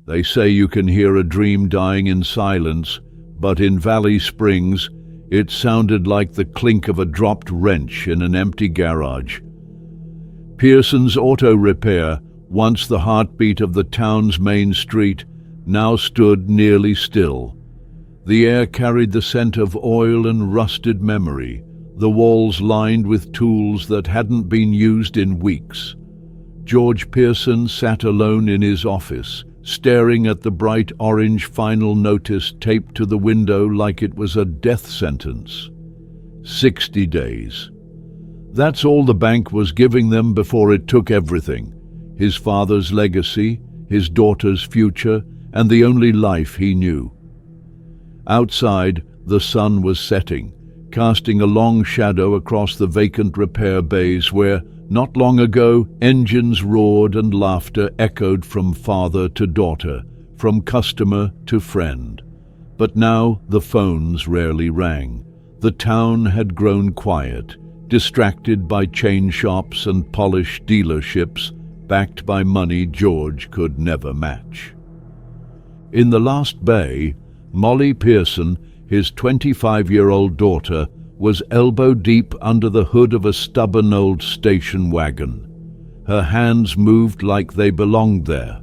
They say you can hear a dream dying in silence, but in Valley Springs, it sounded like the clink of a dropped wrench in an empty garage. Pearson's Auto Repair, once the heartbeat of the town's main street, now stood nearly still. The air carried the scent of oil and rusted memory, the walls lined with tools that hadn't been used in weeks. George Pearson sat alone in his office, staring at the bright orange final notice taped to the window like it was a death sentence. 60 days. That's all the bank was giving them before it took everything: his father's legacy, his daughter's future, and the only life he knew. Outside, the sun was setting, casting a long shadow across the vacant repair bays where, not long ago, engines roared and laughter echoed from father to daughter, from customer to friend. But now the phones rarely rang. The town had grown quiet, distracted by chain shops and polished dealerships, backed by money George could never match. In the last bay, Molly Pearson, his 25-year-old daughter, was elbow-deep under the hood of a stubborn old station wagon. Her hands moved like they belonged there,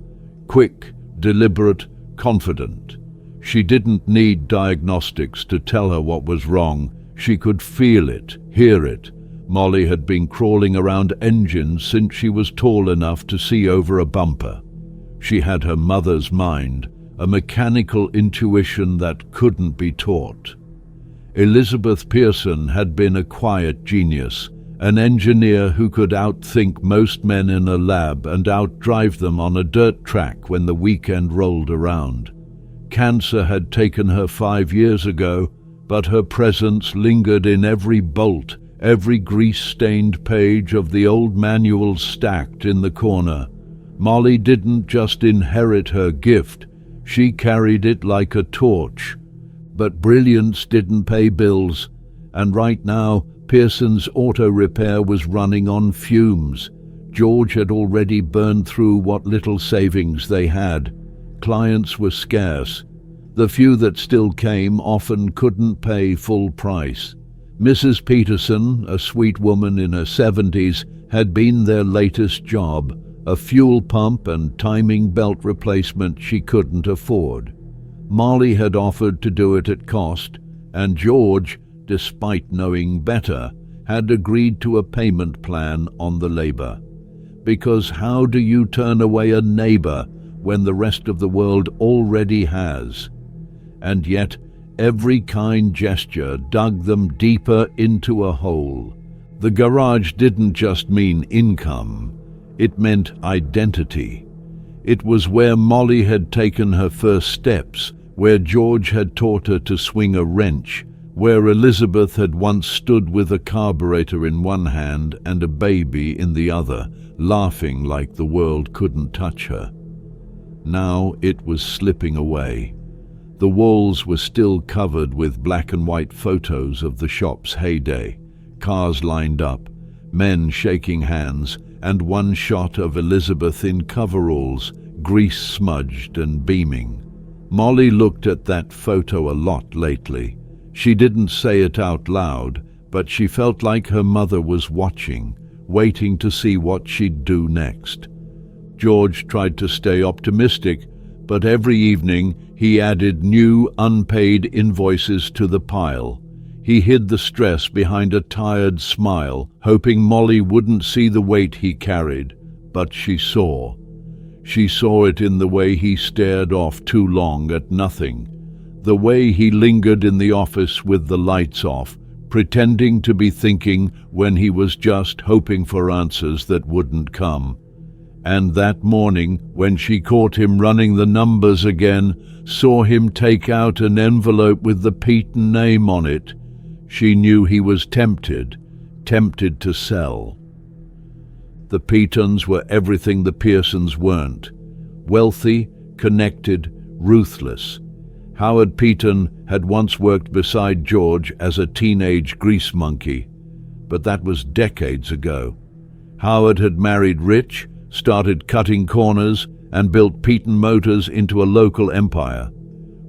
quick, deliberate, confident. She didn't need diagnostics to tell her what was wrong. She could feel it, hear it. Molly had been crawling around engines since she was tall enough to see over a bumper. She had her mother's mind, a mechanical intuition that couldn't be taught. Elizabeth Pearson had been a quiet genius, an engineer who could outthink most men in a lab and outdrive them on a dirt track when the weekend rolled around. Cancer had taken her 5 years ago, but her presence lingered in every bolt, every grease-stained page of the old manual stacked in the corner. Molly didn't just inherit her gift, she carried it like a torch. But brilliance didn't pay bills, and right now Pearson's Auto Repair was running on fumes. George had already burned through what little savings they had. Clients were scarce. The few that still came often couldn't pay full price. Mrs. Peterson, a sweet woman in her 70s, had been their latest job, a fuel pump and timing belt replacement she couldn't afford. Molly had offered to do it at cost, and George, despite knowing better, had agreed to a payment plan on the labor. Because how do you turn away a neighbor when the rest of the world already has? And yet, every kind gesture dug them deeper into a hole. The garage didn't just mean income, it meant identity. It was where Molly had taken her first steps, where George had taught her to swing a wrench, where Elizabeth had once stood with a carburetor in one hand and a baby in the other, laughing like the world couldn't touch her. Now it was slipping away. The walls were still covered with black and white photos of the shop's heyday, cars lined up, men shaking hands, and one shot of Elizabeth in coveralls, grease-smudged and beaming. Molly looked at that photo a lot lately. She didn't say it out loud, but she felt like her mother was watching, waiting to see what she'd do next. George tried to stay optimistic, but every evening he added new unpaid invoices to the pile. He hid the stress behind a tired smile, hoping Molly wouldn't see the weight he carried, but she saw. She saw it in the way he stared off too long at nothing, the way he lingered in the office with the lights off, pretending to be thinking when he was just hoping for answers that wouldn't come. And that morning, when she caught him running the numbers again, saw him take out an envelope with the Peaton name on it, she knew he was tempted to sell. The Peatons were everything the Pearsons weren't. Wealthy, connected, ruthless. Howard Peaton had once worked beside George as a teenage grease monkey, but that was decades ago. Howard had married rich, started cutting corners, and built Peyton Motors into a local empire.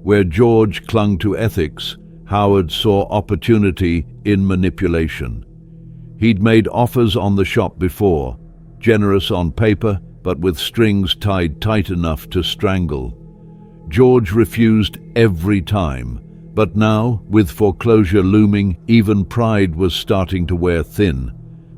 Where George clung to ethics, Howard saw opportunity in manipulation. He'd made offers on the shop before, generous on paper, but with strings tied tight enough to strangle. George refused every time, but now, with foreclosure looming, even pride was starting to wear thin.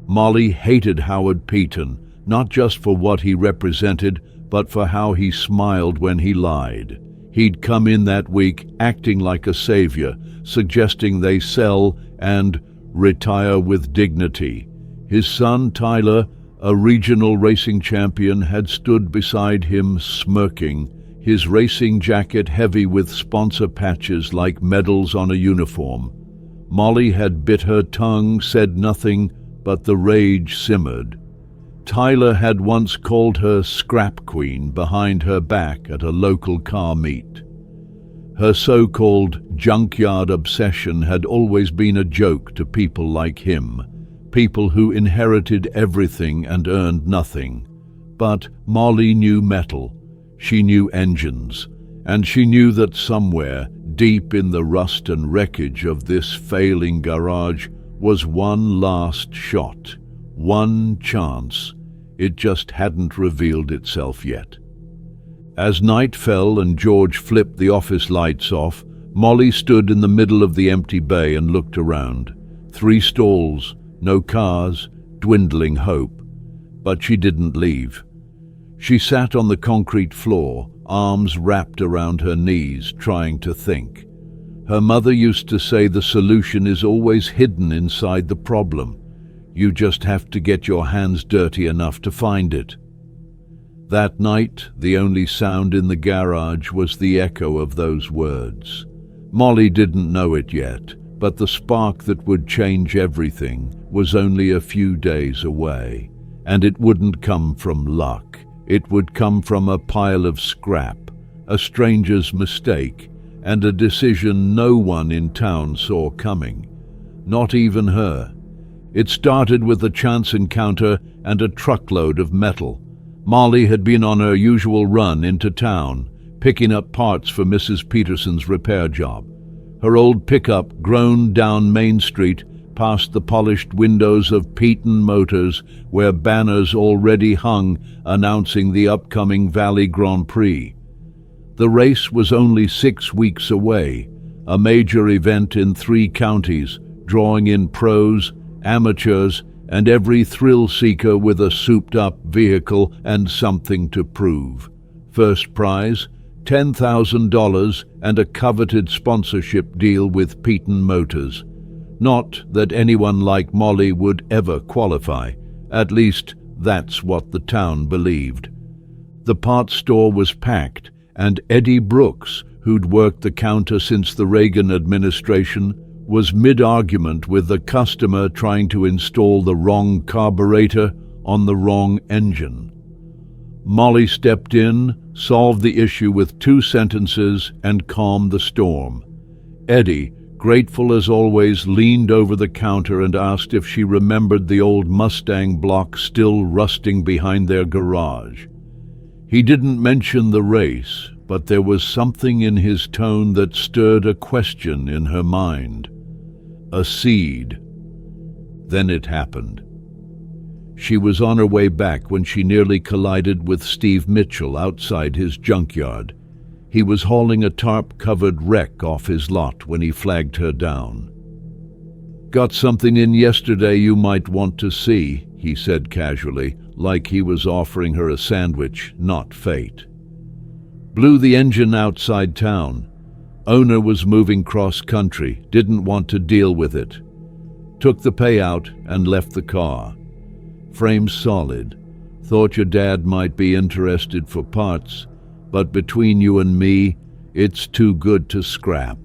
Molly hated Howard Peyton, not just for what he represented, but for how he smiled when he lied. He'd come in that week acting like a savior, suggesting they sell and retire with dignity. His son, Tyler, a regional racing champion, had stood beside him smirking, his racing jacket heavy with sponsor patches like medals on a uniform. Molly had bit her tongue, said nothing, but the rage simmered. Tyler had once called her scrap queen behind her back at a local car meet. Her so-called junkyard obsession had always been a joke to people like him, people who inherited everything and earned nothing. But Molly knew metal, she knew engines, and she knew that somewhere, deep in the rust and wreckage of this failing garage, was one last shot, one chance. It just hadn't revealed itself yet. As night fell and George flipped the office lights off, Molly stood in the middle of the empty bay and looked around. 3 stalls, no cars, dwindling hope. But she didn't leave. She sat on the concrete floor, arms wrapped around her knees, trying to think. Her mother used to say the solution is always hidden inside the problem. You just have to get your hands dirty enough to find it. That night, the only sound in the garage was the echo of those words. Molly didn't know it yet, but the spark that would change everything was only a few days away. And it wouldn't come from luck. It would come from a pile of scrap, a stranger's mistake, and a decision no one in town saw coming. Not even her. It started with a chance encounter and a truckload of metal. Molly had been on her usual run into town, picking up parts for Mrs. Peterson's repair job. Her old pickup groaned down Main Street past the polished windows of Peyton Motors, where banners already hung announcing the upcoming Valley Grand Prix. The race was only 6 weeks away, a major event in 3 counties, drawing in pros, amateurs, and every thrill-seeker with a souped-up vehicle and something to prove. First prize, $10,000 and a coveted sponsorship deal with Peyton Motors. Not that anyone like Molly would ever qualify. At least, that's what the town believed. The parts store was packed, and Eddie Brooks, who'd worked the counter since the Reagan administration, was mid-argument with the customer trying to install the wrong carburetor on the wrong engine. Molly stepped in, solved the issue with 2 sentences, and calmed the storm. Eddie, grateful as always, leaned over the counter and asked if she remembered the old Mustang block still rusting behind their garage. He didn't mention the race, but there was something in his tone that stirred a question in her mind. A seed. Then it happened. She was on her way back when she nearly collided with Steve Mitchell outside his junkyard. He was hauling a tarp-covered wreck off his lot when he flagged her down. "Got something in yesterday you might want to see," he said casually, like he was offering her a sandwich, not fate. "Blew the engine outside town. Owner was moving cross-country, didn't want to deal with it. Took the payout and left the car. Frame solid. Thought your dad might be interested for parts, but between you and me, it's too good to scrap."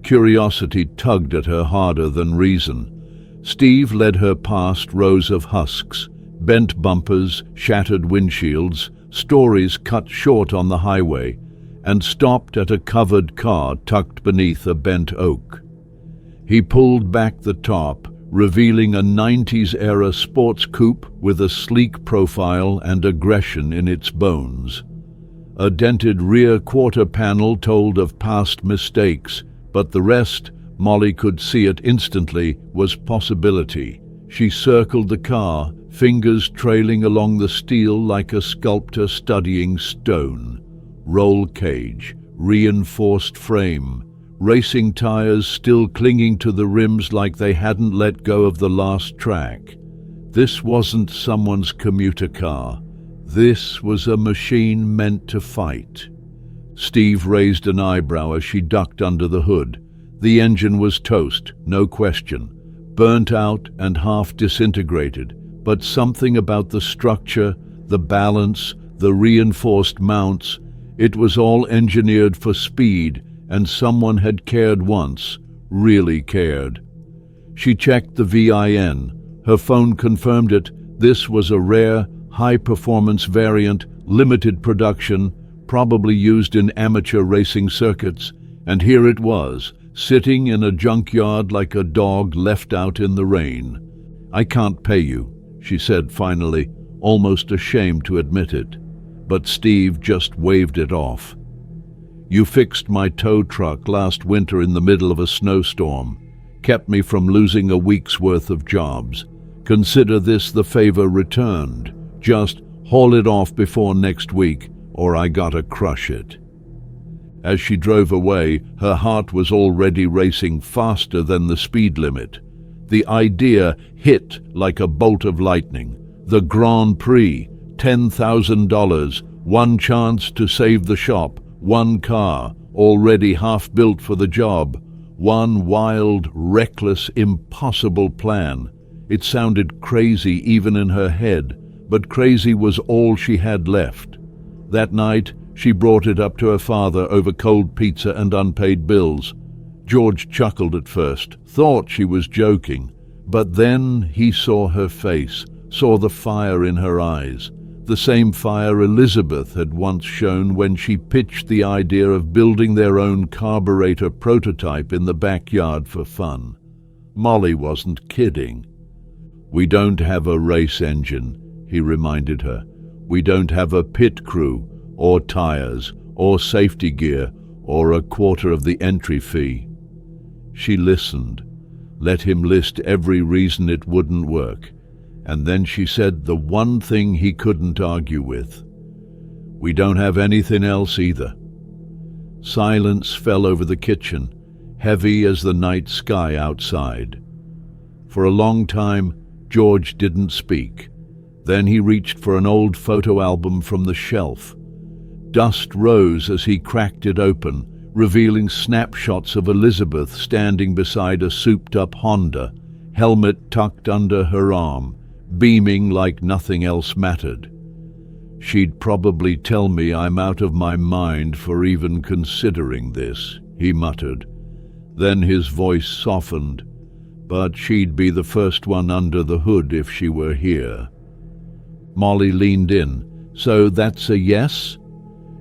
Curiosity tugged at her harder than reason. Steve led her past rows of husks, bent bumpers, shattered windshields, stories cut short on the highway, and stopped at a covered car tucked beneath a bent oak. He pulled back the top, revealing a 90s-era sports coupe with a sleek profile and aggression in its bones. A dented rear quarter panel told of past mistakes, but the rest, Molly could see it instantly, was possibility. She circled the car, fingers trailing along the steel like a sculptor studying stone. Roll cage, reinforced frame, racing tires still clinging to the rims like they hadn't let go of the last track. This wasn't someone's commuter car. This was a machine meant to fight. Steve raised an eyebrow as she ducked under the hood. The engine was toast, no question, burnt out and half disintegrated, but something about the structure, the balance, the reinforced mounts, it was all engineered for speed, and someone had cared once, really cared. She checked the VIN. Her phone confirmed it. This was a rare, high-performance variant, limited production, probably used in amateur racing circuits, and here it was, sitting in a junkyard like a dog left out in the rain. "I can't pay you," she said finally, almost ashamed to admit it. But Steve just waved it off. "You fixed my tow truck last winter in the middle of a snowstorm, kept me from losing a week's worth of jobs. Consider this the favor returned. Just haul it off before next week, or I gotta crush it." As she drove away, her heart was already racing faster than the speed limit. The idea hit like a bolt of lightning. The Grand Prix, $10,000, one chance to save the shop, one car, already half built for the job, one wild, reckless, impossible plan. It sounded crazy even in her head, but crazy was all she had left. That night, she brought it up to her father over cold pizza and unpaid bills. George chuckled at first, thought she was joking, but then he saw her face, saw the fire in her eyes, the same fire Elizabeth had once shown when she pitched the idea of building their own carburetor prototype in the backyard for fun. Molly wasn't kidding. "We don't have a race engine," he reminded her. "We don't have a pit crew, or tires, or safety gear, or a quarter of the entry fee." She listened, let him list every reason it wouldn't work, and then she said the one thing he couldn't argue with. "We don't have anything else either." Silence fell over the kitchen, heavy as the night sky outside. For a long time, George didn't speak. Then he reached for an old photo album from the shelf. Dust rose as he cracked it open, revealing snapshots of Elizabeth standing beside a souped-up Honda, helmet tucked under her arm, beaming like nothing else mattered. "She'd probably tell me I'm out of my mind for even considering this," he muttered. Then his voice softened. "But she'd be the first one under the hood if she were here." Molly leaned in. "So that's a yes?"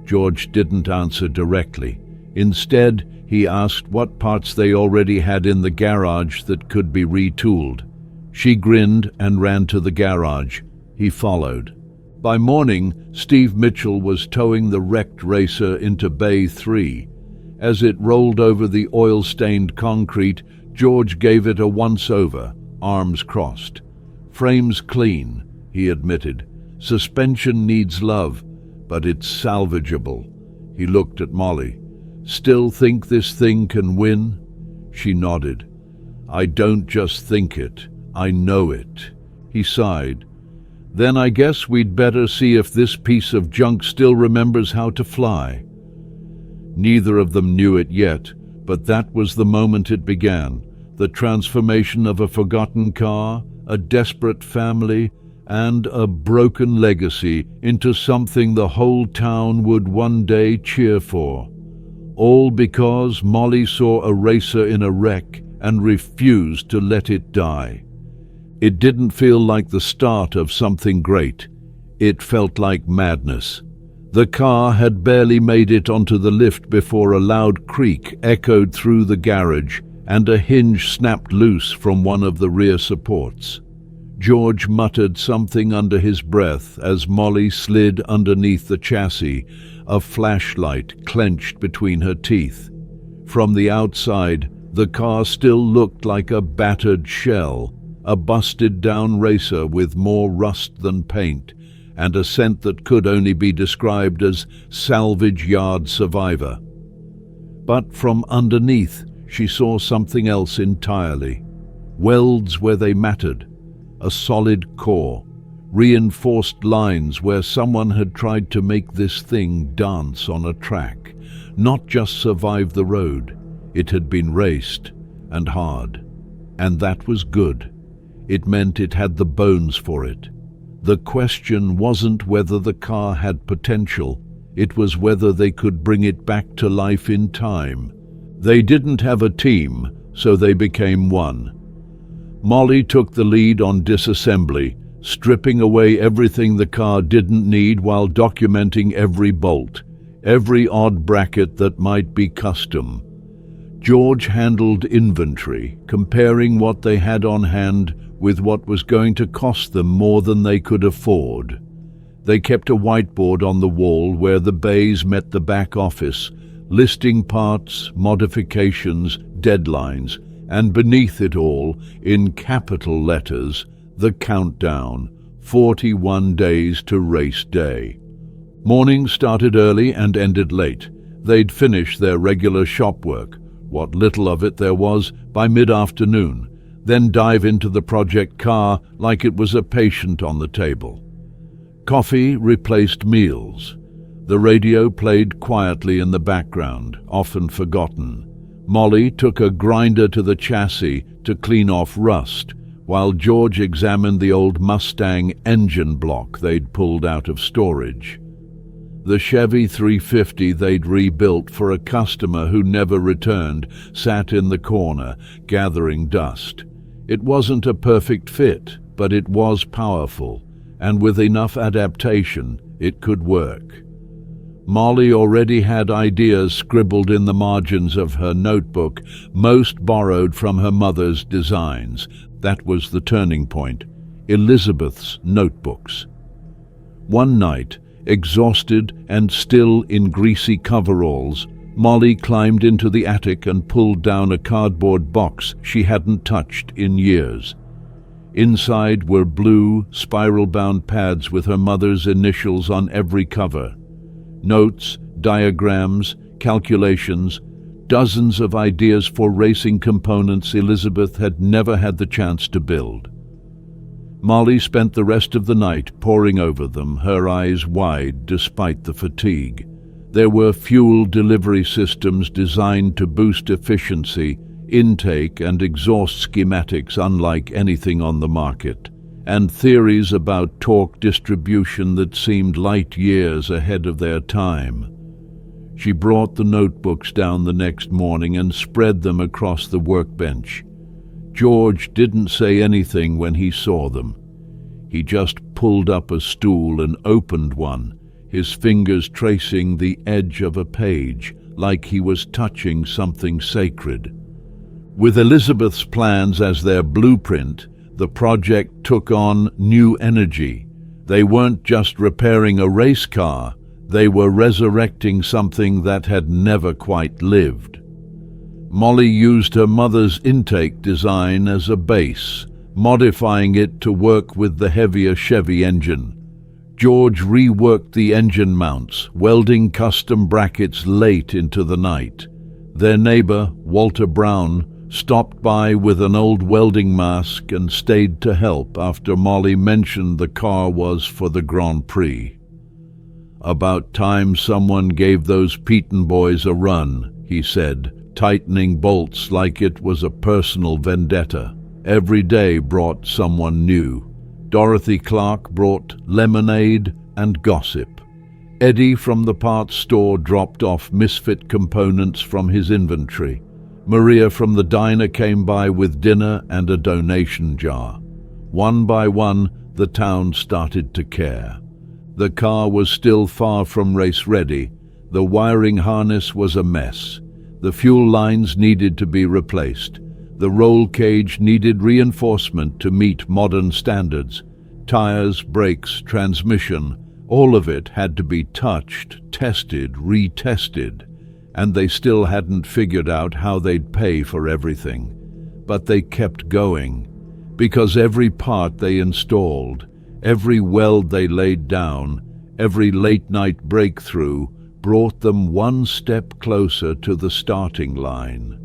George didn't answer directly. Instead, he asked what parts they already had in the garage that could be retooled. She grinned and ran to the garage. He followed. By morning, Steve Mitchell was towing the wrecked racer into Bay 3. As it rolled over the oil-stained concrete, George gave it a once-over, arms crossed. "Frame's clean," he admitted. "Suspension needs love, but it's salvageable." He looked at Molly. "Still think this thing can win?" She nodded. "I don't just think it, I know it." He sighed. "Then I guess we'd better see if this piece of junk still remembers how to fly." Neither of them knew it yet, but that was the moment it began. The transformation of a forgotten car, a desperate family, and a broken legacy into something the whole town would one day cheer for. All because Molly saw a racer in a wreck and refused to let it die. It didn't feel like the start of something great. It felt like madness. The car had barely made it onto the lift before a loud creak echoed through the garage and a hinge snapped loose from one of the rear supports. George muttered something under his breath as Molly slid underneath the chassis, a flashlight clenched between her teeth. From the outside, the car still looked like a battered shell, a busted-down racer with more rust than paint, and a scent that could only be described as salvage yard survivor. But from underneath, she saw something else entirely. Welds where they mattered, a solid core, reinforced lines where someone had tried to make this thing dance on a track, not just survive the road. It had been raced, and hard. And that was good. It meant it had the bones for it. The question wasn't whether the car had potential, it was whether they could bring it back to life in time. They didn't have a team, so they became one. Molly took the lead on disassembly, stripping away everything the car didn't need while documenting every bolt, every odd bracket that might be custom. George handled inventory, comparing what they had on hand with what was going to cost them more than they could afford. They kept a whiteboard on the wall where the bays met the back office, listing parts, modifications, deadlines, and beneath it all, in capital letters, the countdown, 41 days to race day. Mornings started early and ended late. They'd finish their regular shop work, what little of it there was, by mid-afternoon, then dive into the project car like it was a patient on the table. Coffee replaced meals. The radio played quietly in the background, often forgotten. Molly took a grinder to the chassis to clean off rust, while George examined the old Mustang engine block they'd pulled out of storage. The Chevy 350 they'd rebuilt for a customer who never returned sat in the corner, gathering dust. It wasn't a perfect fit, but it was powerful, and with enough adaptation, it could work. Molly already had ideas scribbled in the margins of her notebook, most borrowed from her mother's designs. That was the turning point. Elizabeth's notebooks. One night, exhausted and still in greasy coveralls, Molly climbed into the attic and pulled down a cardboard box she hadn't touched in years. Inside were blue, spiral-bound pads with her mother's initials on every cover. Notes, diagrams, calculations, dozens of ideas for racing components Elizabeth had never had the chance to build. Molly spent the rest of the night poring over them, her eyes wide despite the fatigue. There were fuel delivery systems designed to boost efficiency, intake and exhaust schematics unlike anything on the market, and theories about torque distribution that seemed light years ahead of their time. She brought the notebooks down the next morning and spread them across the workbench. George didn't say anything when he saw them. He just pulled up a stool and opened one, his fingers tracing the edge of a page, like he was touching something sacred. With Elizabeth's plans as their blueprint, the project took on new energy. They weren't just repairing a race car, they were resurrecting something that had never quite lived. Molly used her mother's intake design as a base, modifying it to work with the heavier Chevy engine. George reworked the engine mounts, welding custom brackets late into the night. Their neighbor, Walter Brown, stopped by with an old welding mask and stayed to help after Molly mentioned the car was for the Grand Prix. "About time someone gave those Peaton boys a run," he said, tightening bolts like it was a personal vendetta. Every day brought someone new. Dorothy Clark brought lemonade and gossip. Eddie from the parts store dropped off misfit components from his inventory. Maria from the diner came by with dinner and a donation jar. One by one, the town started to care. The car was still far from race-ready. The wiring harness was a mess. The fuel lines needed to be replaced. The roll cage needed reinforcement to meet modern standards. Tires, brakes, transmission, All of it had to be touched, tested, retested, and they still hadn't figured out how they'd pay for everything. But they kept going, because every part they installed, every weld they laid down, every late-night breakthrough brought them one step closer to the starting line.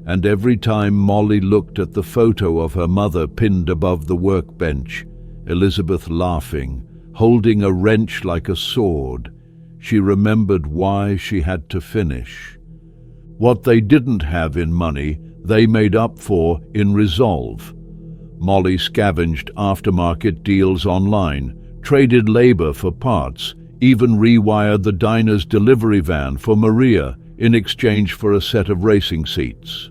And every time Molly looked at the photo of her mother pinned above the workbench, Elizabeth laughing, holding a wrench like a sword, she remembered why she had to finish. What they didn't have in money, they made up for in resolve. Molly scavenged aftermarket deals online, traded labor for parts, even rewired the diner's delivery van for Maria in exchange for a set of racing seats.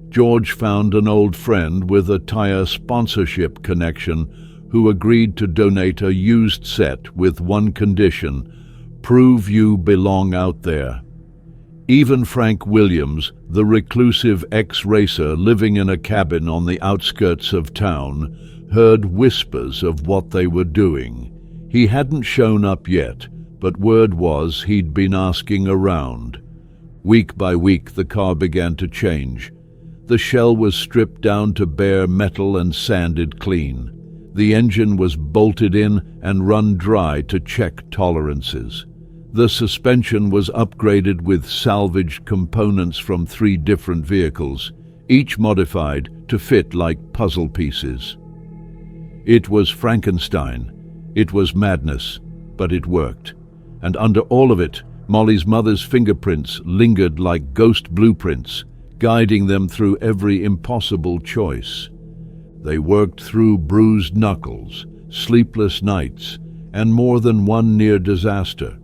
George found an old friend with a tire sponsorship connection who agreed to donate a used set with one condition: prove you belong out there. Even Frank Williams, the reclusive ex-racer living in a cabin on the outskirts of town, heard whispers of what they were doing. He hadn't shown up yet, but word was he'd been asking around. Week by week the car began to change. The shell was stripped down to bare metal and sanded clean. The engine was bolted in and run dry to check tolerances. The suspension was upgraded with salvaged components from 3 different vehicles, each modified to fit like puzzle pieces. It was Frankenstein. It was madness, but it worked. And under all of it, Molly's mother's fingerprints lingered like ghost blueprints, guiding them through every impossible choice. They worked through bruised knuckles, sleepless nights, and more than one near disaster.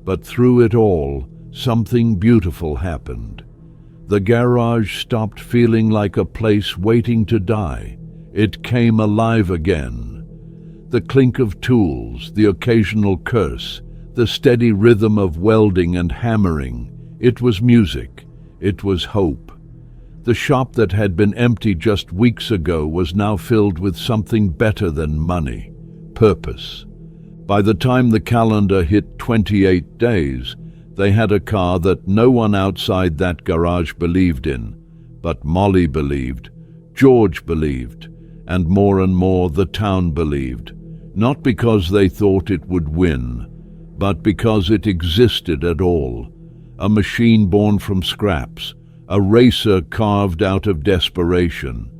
But through it all, something beautiful happened. The garage stopped feeling like a place waiting to die. It came alive again. The clink of tools, the occasional curse, the steady rhythm of welding and hammering. It was music. It was hope. The shop that had been empty just weeks ago was now filled with something better than money: purpose. By the time the calendar hit 28 days, they had a car that no one outside that garage believed in. But Molly believed, George believed, and more the town believed. Not because they thought it would win, but because it existed at all. A machine born from scraps, a racer carved out of desperation.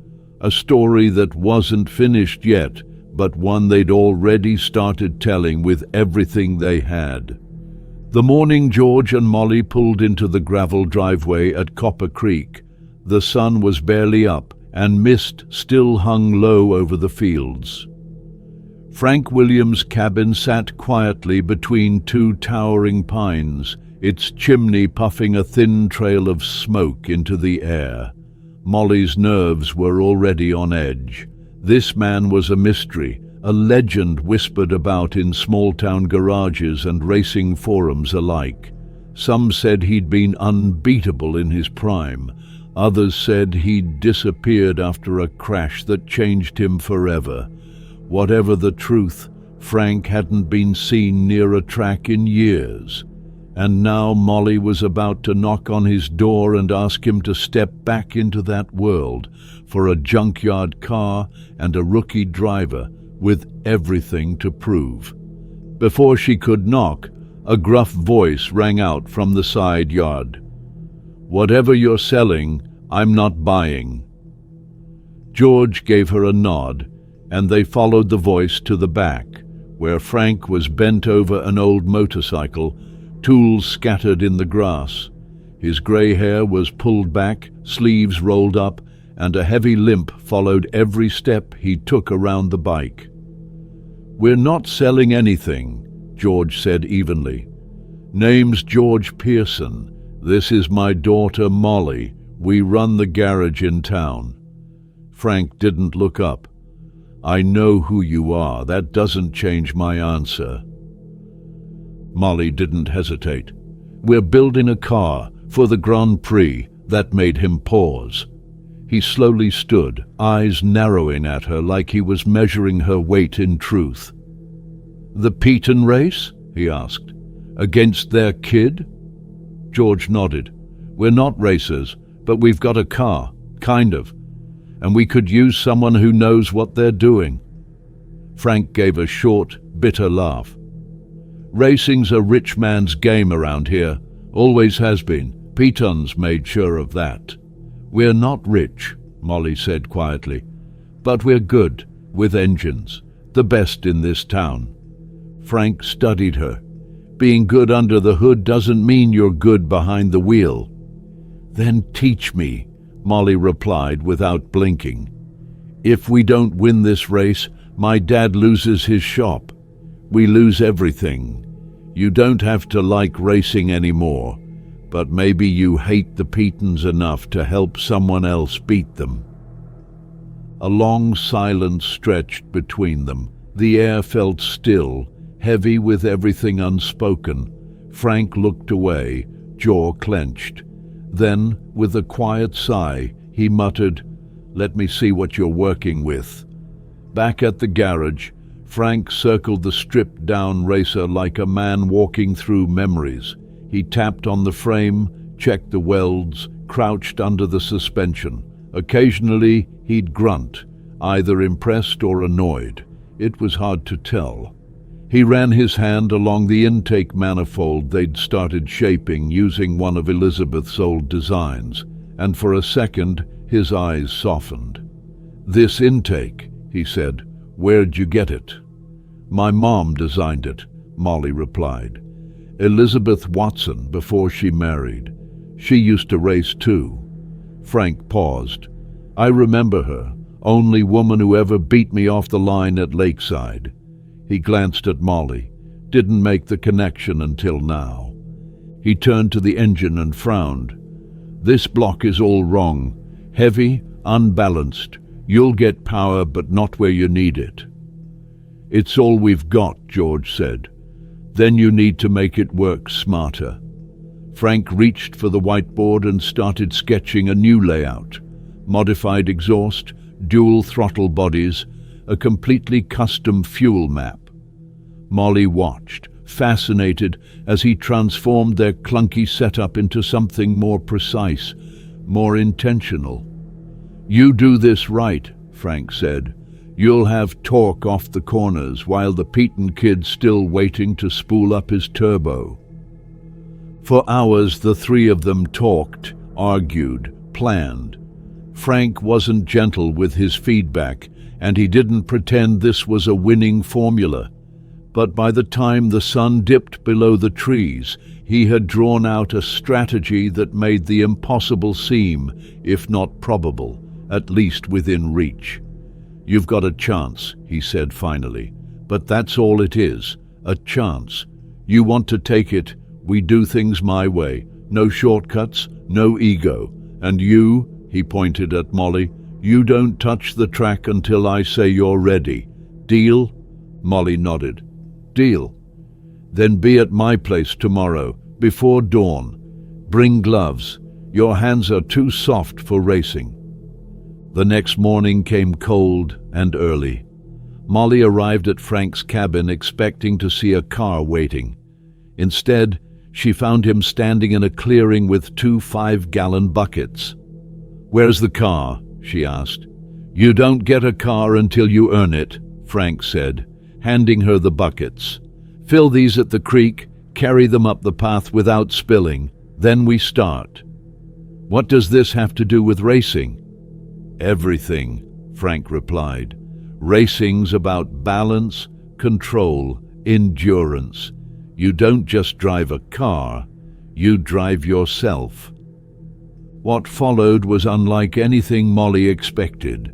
A story that wasn't finished yet, but one they'd already started telling with everything they had. The morning George and Molly pulled into the gravel driveway at Copper Creek, the sun was barely up and mist still hung low over the fields. Frank Williams' cabin sat quietly between 2 towering pines, its chimney puffing a thin trail of smoke into the air. Molly's nerves were already on edge. This man was a mystery, a legend whispered about in small-town garages and racing forums alike. Some said he'd been unbeatable in his prime. Others said he'd disappeared after a crash that changed him forever. Whatever the truth, Frank hadn't been seen near a track in years. And now Molly was about to knock on his door and ask him to step back into that world for a junkyard car and a rookie driver with everything to prove. Before she could knock, a gruff voice rang out from the side yard. "Whatever you're selling, I'm not buying." George gave her a nod, and they followed the voice to the back, where Frank was bent over an old motorcycle, tools scattered in the grass. His gray hair was pulled back, sleeves rolled up, and a heavy limp followed every step he took around the bike. "We're not selling anything," George said evenly. "Name's George Pearson. This is my daughter Molly. We run the garage in town." Frank didn't look up. "I know who you are. That doesn't change my answer." Molly didn't hesitate. "We're building a car for the Grand Prix." That made him pause. He slowly stood, eyes narrowing at her like he was measuring her weight in truth. "The Peton race?" he asked. "Against their kid?" George nodded. "We're not racers, but we've got a car, kind of. And we could use someone who knows what they're doing." Frank gave a short, bitter laugh. "Racing's a rich man's game around here. Always has been. Petons made sure of that." "We're not rich," Molly said quietly, "but we're good, with engines. The best in this town." Frank studied her. "Being good under the hood doesn't mean you're good behind the wheel." "Then teach me," Molly replied without blinking. "If we don't win this race, my dad loses his shop. We lose everything. You don't have to like racing anymore, but maybe you hate the Petons enough to help someone else beat them." A long silence stretched between them. The air felt still, heavy with everything unspoken. Frank looked away, jaw clenched. Then, with a quiet sigh, he muttered, "Let me see what you're working with." Back at the garage, Frank circled the stripped-down racer like a man walking through memories. He tapped on the frame, checked the welds, crouched under the suspension. Occasionally, he'd grunt, either impressed or annoyed. It was hard to tell. He ran his hand along the intake manifold they'd started shaping using one of Elizabeth's old designs, and for a second his eyes softened. "This intake," he said, "where'd you get it?" "My mom designed it," Molly replied. "Elizabeth Watson, before she married. She used to race too." Frank paused. "I remember her. Only woman who ever beat me off the line at Lakeside." He glanced at Molly. Didn't make the connection until now. He turned to the engine and frowned. "This block is all wrong. Heavy, unbalanced. You'll get power, but not where you need it." "It's all we've got," George said. "Then you need to make it work smarter." Frank reached for the whiteboard and started sketching a new layout. Modified exhaust, dual throttle bodies, a completely custom fuel map. Molly watched, fascinated, as he transformed their clunky setup into something more precise, more intentional. "You do this right," Frank said. "You'll have torque off the corners while the Peton kid's still waiting to spool up his turbo." For hours the three of them talked, argued, planned. Frank wasn't gentle with his feedback, and he didn't pretend this was a winning formula. But by the time the sun dipped below the trees, he had drawn out a strategy that made the impossible seem, if not probable, at least within reach. "You've got a chance," he said finally. "But that's all it is, a chance. You want to take it, we do things my way. No shortcuts, no ego. And you," he pointed at Molly, "you don't touch the track until I say you're ready. Deal?" Molly nodded. "Deal." "Then be at my place tomorrow, before dawn. Bring gloves. Your hands are too soft for racing." The next morning came cold and early. Molly arrived at Frank's cabin expecting to see a car waiting. Instead, she found him standing in a clearing with 2 5-gallon buckets. "Where's the car?" she asked. "You don't get a car until you earn it," Frank said, handing her the buckets. "Fill these at the creek, carry them up the path without spilling, then we start." "What does this have to do with racing?" "Everything," Frank replied. "Racing's about balance, control, endurance. You don't just drive a car, you drive yourself." What followed was unlike anything Molly expected.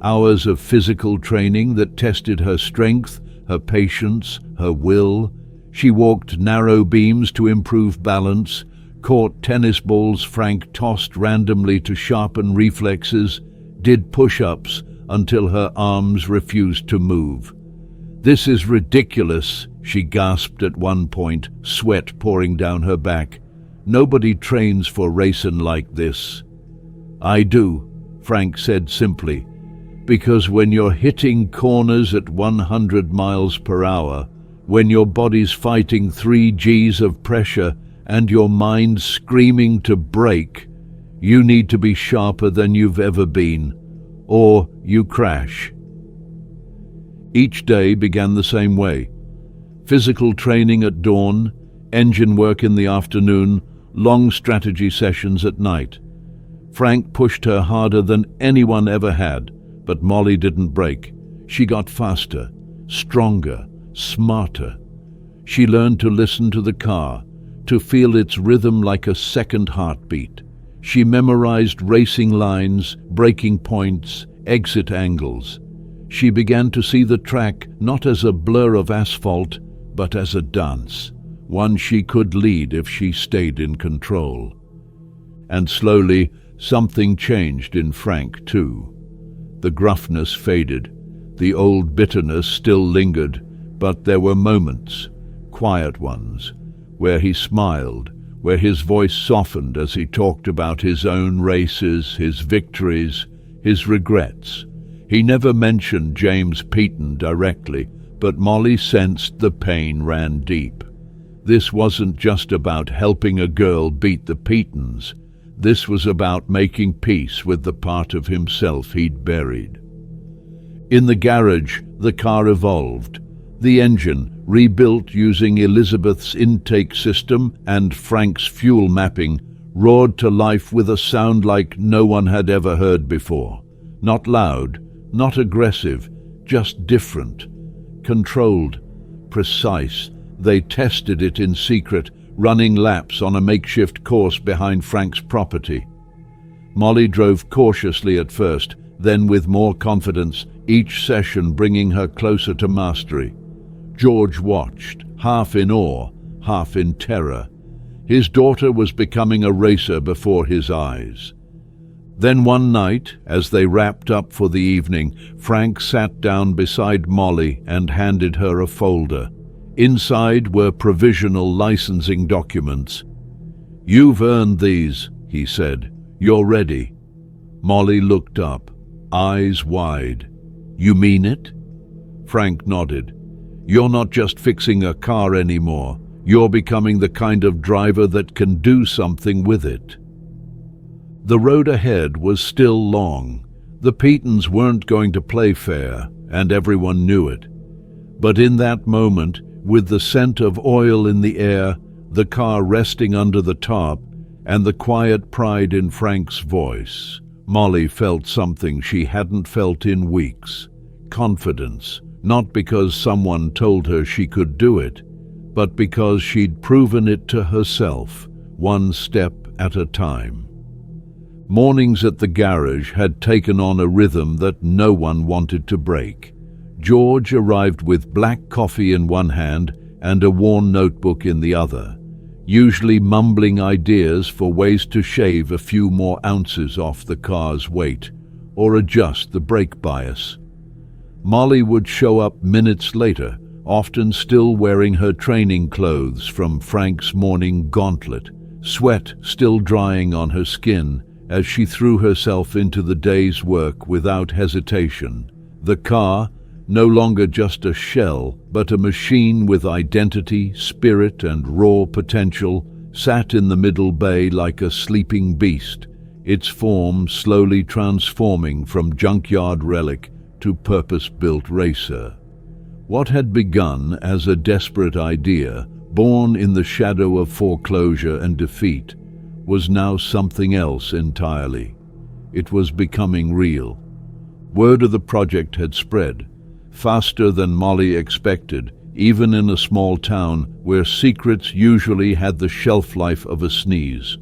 Hours of physical training that tested her strength, her patience, her will. She walked narrow beams to improve balance, caught tennis balls Frank tossed randomly to sharpen reflexes, did push-ups until her arms refused to move. "This is ridiculous," she gasped at one point, sweat pouring down her back. "Nobody trains for racing like this." "I do," Frank said simply, "because when you're hitting corners at 100 miles per hour, when your body's fighting 3 Gs of pressure and your mind screaming to break, you need to be sharper than you've ever been, or you crash. Each day began the same way. Physical training at dawn, engine work in the afternoon, long strategy sessions at night. Frank pushed her harder than anyone ever had, but Molly didn't break. She got faster, stronger, smarter. She learned to listen to the car, to feel its rhythm like a second heartbeat. She memorized racing lines, braking points, exit angles. She began to see the track not as a blur of asphalt, but as a dance, one she could lead if she stayed in control. And slowly, something changed in Frank, too. The gruffness faded. The old bitterness still lingered, but there were moments, quiet ones, where he smiled, where his voice softened as he talked about his own races, his victories, his regrets. He never mentioned James Peaton directly, but Molly sensed the pain ran deep. This wasn't just about helping a girl beat the Peatons. This was about making peace with the part of himself he'd buried. In the garage, the car evolved. The engine, rebuilt using Elizabeth's intake system and Frank's fuel mapping, roared to life with a sound like no one had ever heard before. Not loud, not aggressive, just different. Controlled, precise. They tested it in secret, running laps on a makeshift course behind Frank's property. Molly drove cautiously at first, then with more confidence, each session bringing her closer to mastery. George watched, half in awe, half in terror. His daughter was becoming a racer before his eyes. Then one night, as they wrapped up for the evening, Frank sat down beside Molly and handed her a folder. Inside were provisional licensing documents. "You've earned these," he said. "You're ready." Molly looked up, eyes wide. "You mean it?" Frank nodded. "You're not just fixing a car anymore. You're becoming the kind of driver that can do something with it." The road ahead was still long. The Peatons weren't going to play fair, and everyone knew it. But in that moment, with the scent of oil in the air, the car resting under the top, and the quiet pride in Frank's voice, Molly felt something she hadn't felt in weeks. Confidence, not because someone told her she could do it, but because she'd proven it to herself, one step at a time. Mornings at the garage had taken on a rhythm that no one wanted to break. George arrived with black coffee in one hand and a worn notebook in the other, usually mumbling ideas for ways to shave a few more ounces off the car's weight or adjust the brake bias. Molly would show up minutes later, often still wearing her training clothes from Frank's morning gauntlet, sweat still drying on her skin as she threw herself into the day's work without hesitation. The car, no longer just a shell, but a machine with identity, spirit, and raw potential, sat in the middle bay like a sleeping beast, its form slowly transforming from junkyard relic to purpose-built racer. What had begun as a desperate idea, born in the shadow of foreclosure and defeat, was now something else entirely. It was becoming real. Word of the project had spread, faster than Molly expected, even in a small town where secrets usually had the shelf life of a sneeze.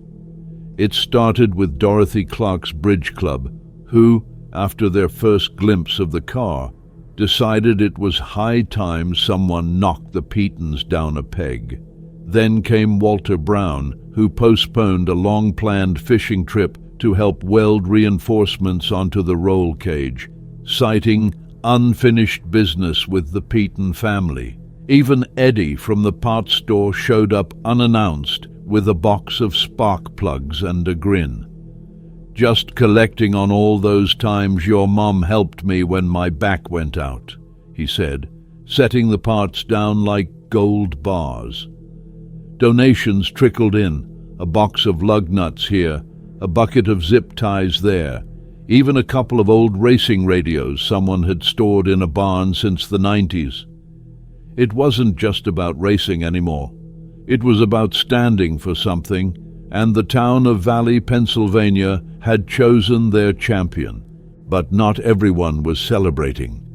It started with Dorothy Clark's Bridge Club, who, after their first glimpse of the car, decided it was high time someone knocked the Peatons down a peg. Then came Walter Brown, who postponed a long-planned fishing trip to help weld reinforcements onto the roll cage, citing unfinished business with the Peaton family. Even Eddie from the parts store showed up unannounced with a box of spark plugs and a grin. "Just collecting on all those times your mom helped me when my back went out," he said, setting the parts down like gold bars. Donations trickled in, a box of lug nuts here, a bucket of zip ties there, even a couple of old racing radios someone had stored in a barn since the 90s. It wasn't just about racing anymore. It was about standing for something, and the town of Valley, Pennsylvania had chosen their champion. But not everyone was celebrating.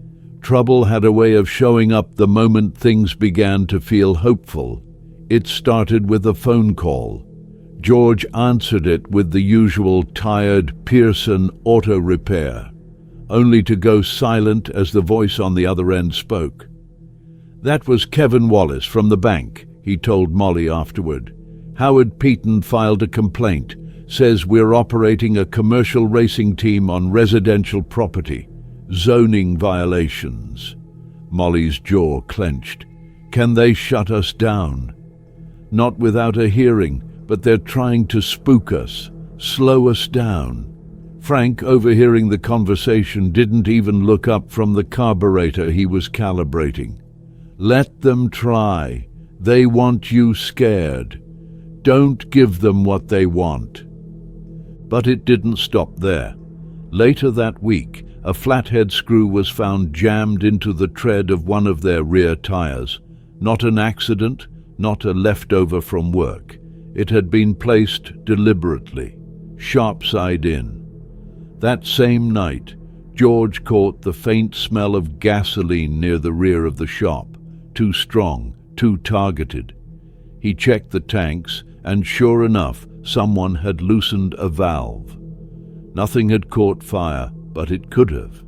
Trouble had a way of showing up the moment things began to feel hopeful. It started with a phone call. George answered it with the usual tired Pearson auto repair, only to go silent as the voice on the other end spoke. That was Kevin Wallace from the bank, he told Molly afterward. Howard Peaton filed a complaint, says we're operating a commercial racing team on residential property. Zoning violations. Molly's jaw clenched. Can they shut us down? Not without a hearing, but they're trying to spook us, slow us down. Frank, overhearing the conversation, didn't even look up from the carburetor he was calibrating. Let them try. They want you scared. Don't give them what they want. But it didn't stop there. Later that week, a flathead screw was found jammed into the tread of one of their rear tires. Not an accident, not a leftover from work. It had been placed deliberately, sharp side in. That same night, George caught the faint smell of gasoline near the rear of the shop. Too strong, too targeted. He checked the tanks, and sure enough, someone had loosened a valve. Nothing had caught fire, but it could have.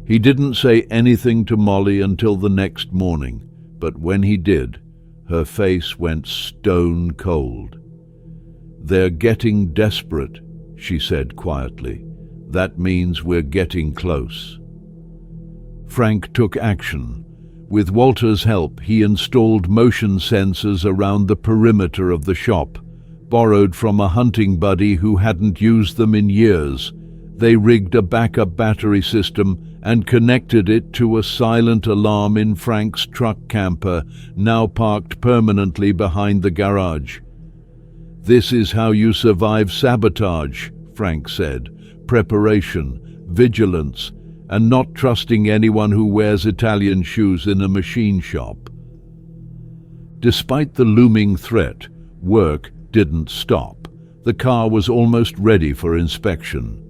He didn't say anything to Molly until the next morning, but when he did, her face went stone cold. They're getting desperate, she said quietly. That means we're getting close. Frank took action. With Walter's help, he installed motion sensors around the perimeter of the shop, borrowed from a hunting buddy who hadn't used them in years. They rigged a backup battery system and connected it to a silent alarm in Frank's truck camper, now parked permanently behind the garage. This is how you survive sabotage, Frank said. Preparation, vigilance, and not trusting anyone who wears Italian shoes in a machine shop. Despite the looming threat, work didn't stop. The car was almost ready for inspection.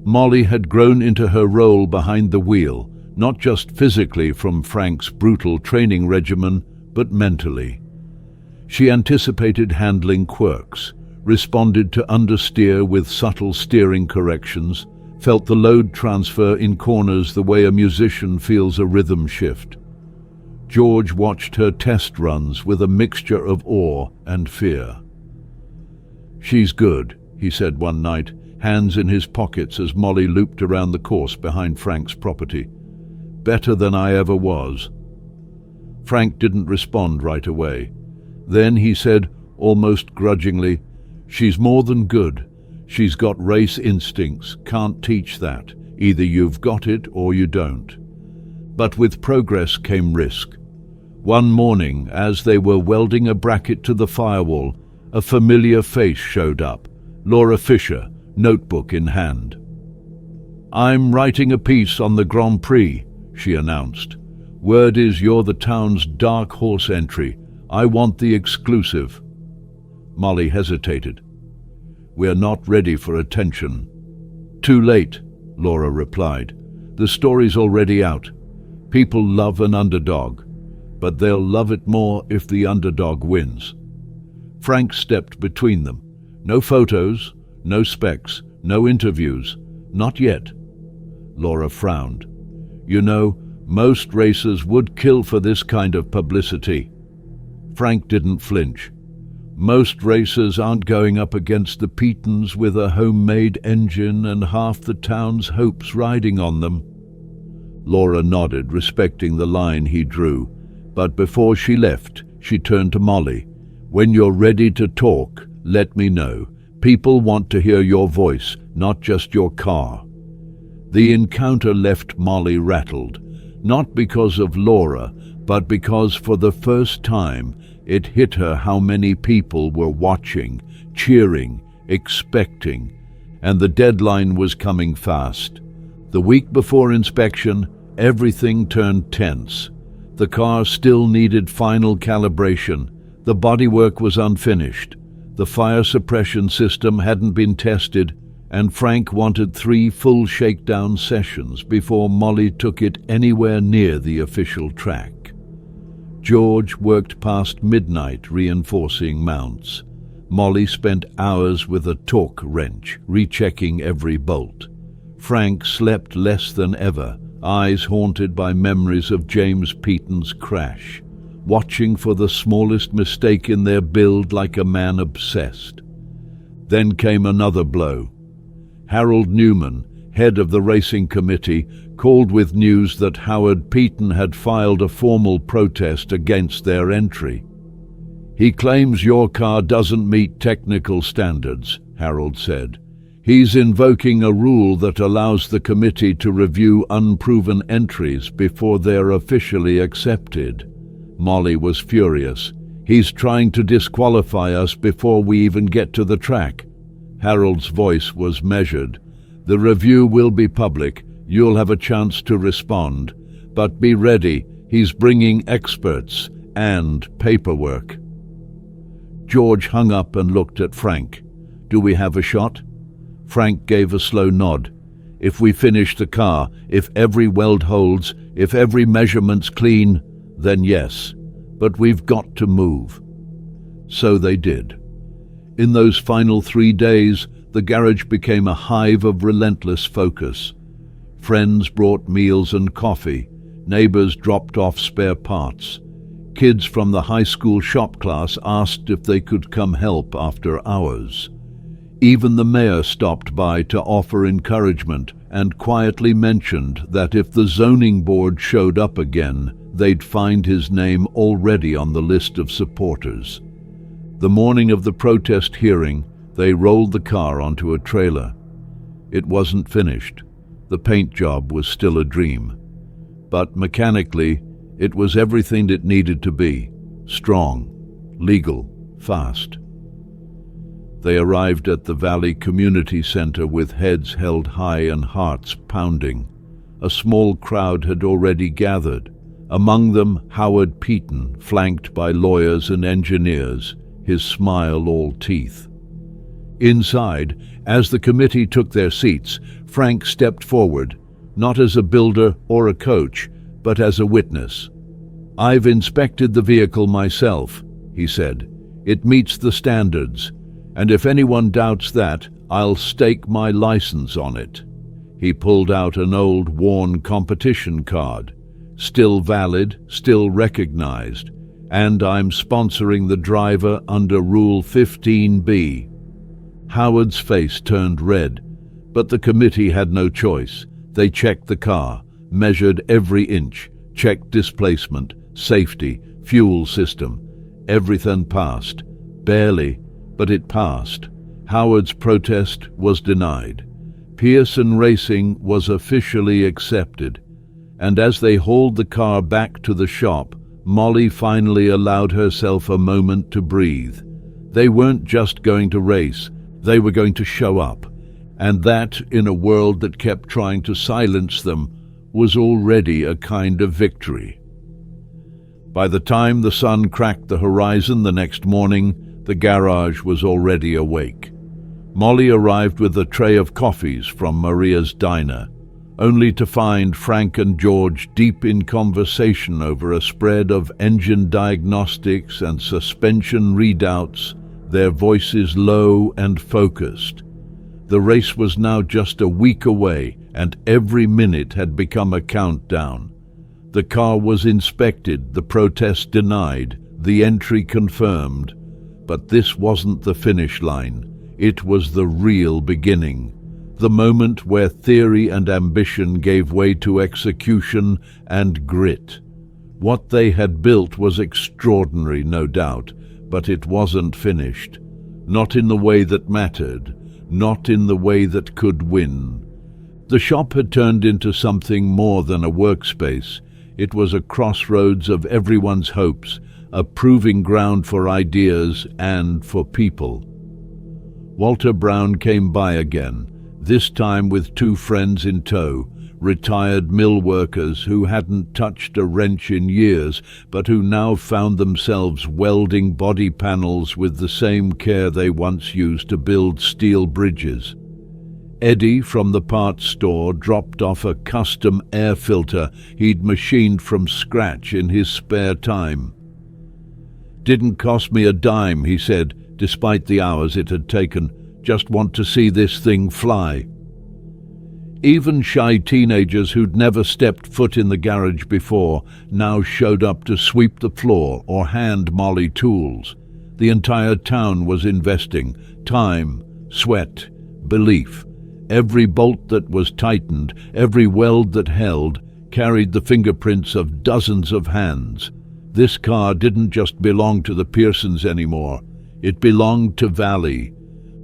Molly had grown into her role behind the wheel, not just physically from Frank's brutal training regimen, but mentally. She anticipated handling quirks, responded to understeer with subtle steering corrections, felt the load transfer in corners the way a musician feels a rhythm shift. George watched her test runs with a mixture of awe and fear. "She's good," he said one night, hands in his pockets as Molly looped around the course behind Frank's property. "Better than I ever was." Frank didn't respond right away. Then he said, almost grudgingly, "She's more than good. She's got race instincts, can't teach that. Either you've got it or you don't." But with progress came risk. One morning, as they were welding a bracket to the firewall, a familiar face showed up, Laura Fisher, notebook in hand. "I'm writing a piece on the Grand Prix," she announced. "Word is you're the town's dark horse entry. I want the exclusive." Molly hesitated. "We're not ready for attention." "Too late," Laura replied. "The story's already out. People love an underdog, but they'll love it more if the underdog wins." Frank stepped between them. "No photos, no specs, no interviews. Not yet." Laura frowned. "You know, most racers would kill for this kind of publicity." Frank didn't flinch. "Most racers aren't going up against the Peatons with a homemade engine and half the town's hopes riding on them." Laura nodded, respecting the line he drew. But before she left, she turned to Molly. "When you're ready to talk, let me know. People want to hear your voice, not just your car." The encounter left Molly rattled. not because of Laura, but because for the first time it hit her how many people were watching, cheering, expecting, and the deadline was coming fast. The week before inspection, everything turned tense. The car still needed final calibration. The bodywork was unfinished. The fire suppression system hadn't been tested, and Frank wanted 3 full shakedown sessions before Molly took it anywhere near the official track. George worked past midnight reinforcing mounts. Molly spent hours with a torque wrench, rechecking every bolt. Frank slept less than ever, eyes haunted by memories of James Peaton's crash, watching for the smallest mistake in their build like a man obsessed. Then came another blow. Harold Newman, head of the racing committee, called with news that Howard Peaton had filed a formal protest against their entry. "He claims your car doesn't meet technical standards," Harold said. "He's invoking a rule that allows the committee to review unproven entries before they're officially accepted." Molly was furious. "He's trying to disqualify us before we even get to the track." Harold's voice was measured. "The review will be public. You'll have a chance to respond. But be ready. He's bringing experts and paperwork." George hung up and looked at Frank. "Do we have a shot?" Frank gave a slow nod. "If we finish the car, if every weld holds, if every measurement's clean, then yes. But we've got to move." So they did. In those final 3 days, the garage became a hive of relentless focus. Friends brought meals and coffee. Neighbors dropped off spare parts. Kids from the high school shop class asked if they could come help after hours. Even the mayor stopped by to offer encouragement and quietly mentioned that if the zoning board showed up again, they'd find his name already on the list of supporters. The morning of the protest hearing, they rolled the car onto a trailer. It wasn't finished. The paint job was still a dream. But mechanically, it was everything it needed to be: strong, legal, fast. They arrived at the Valley Community Center with heads held high and hearts pounding. A small crowd had already gathered. Among them, Howard Peaton, flanked by lawyers and engineers, his smile all teeth. Inside, as the committee took their seats, Frank stepped forward, not as a builder or a coach, but as a witness. "I've inspected the vehicle myself," he said. "It meets the standards, and if anyone doubts that, I'll stake my license on it." He pulled out an old, worn competition card. "Still valid, still recognized, and I'm sponsoring the driver under Rule 15B. Howard's face turned red, but the committee had no choice. They checked the car, measured every inch, checked displacement, safety, fuel system. Everything passed. Barely, but it passed. Howard's protest was denied. Pearson Racing was officially accepted. And as they hauled the car back to the shop, Molly finally allowed herself a moment to breathe. They weren't just going to race, they were going to show up. And that, in a world that kept trying to silence them, was already a kind of victory. By the time the sun cracked the horizon the next morning, the garage was already awake. Molly arrived with a tray of coffees from Maria's diner, only to find Frank and George deep in conversation over a spread of engine diagnostics and suspension readouts, their voices low and focused. The race was now just a week away, and every minute had become a countdown. The car was inspected, the protest denied, the entry confirmed. But this wasn't the finish line. It was the real beginning. The moment where theory and ambition gave way to execution and grit. What they had built was extraordinary, no doubt, but it wasn't finished. Not in the way that mattered, not in the way that could win. The shop had turned into something more than a workspace. It was a crossroads of everyone's hopes, a proving ground for ideas and for people. Walter Brown came by again, this time with two friends in tow, retired mill workers who hadn't touched a wrench in years, but who now found themselves welding body panels with the same care they once used to build steel bridges. Eddie from the parts store dropped off a custom air filter he'd machined from scratch in his spare time. "Didn't cost me a dime," he said, despite the hours it had taken. "Just want to see this thing fly." Even shy teenagers who'd never stepped foot in the garage before now showed up to sweep the floor or hand Molly tools. The entire town was investing time, sweat, belief. Every bolt that was tightened, every weld that held, carried the fingerprints of dozens of hands. This car didn't just belong to the Pearsons anymore. It belonged to Valley.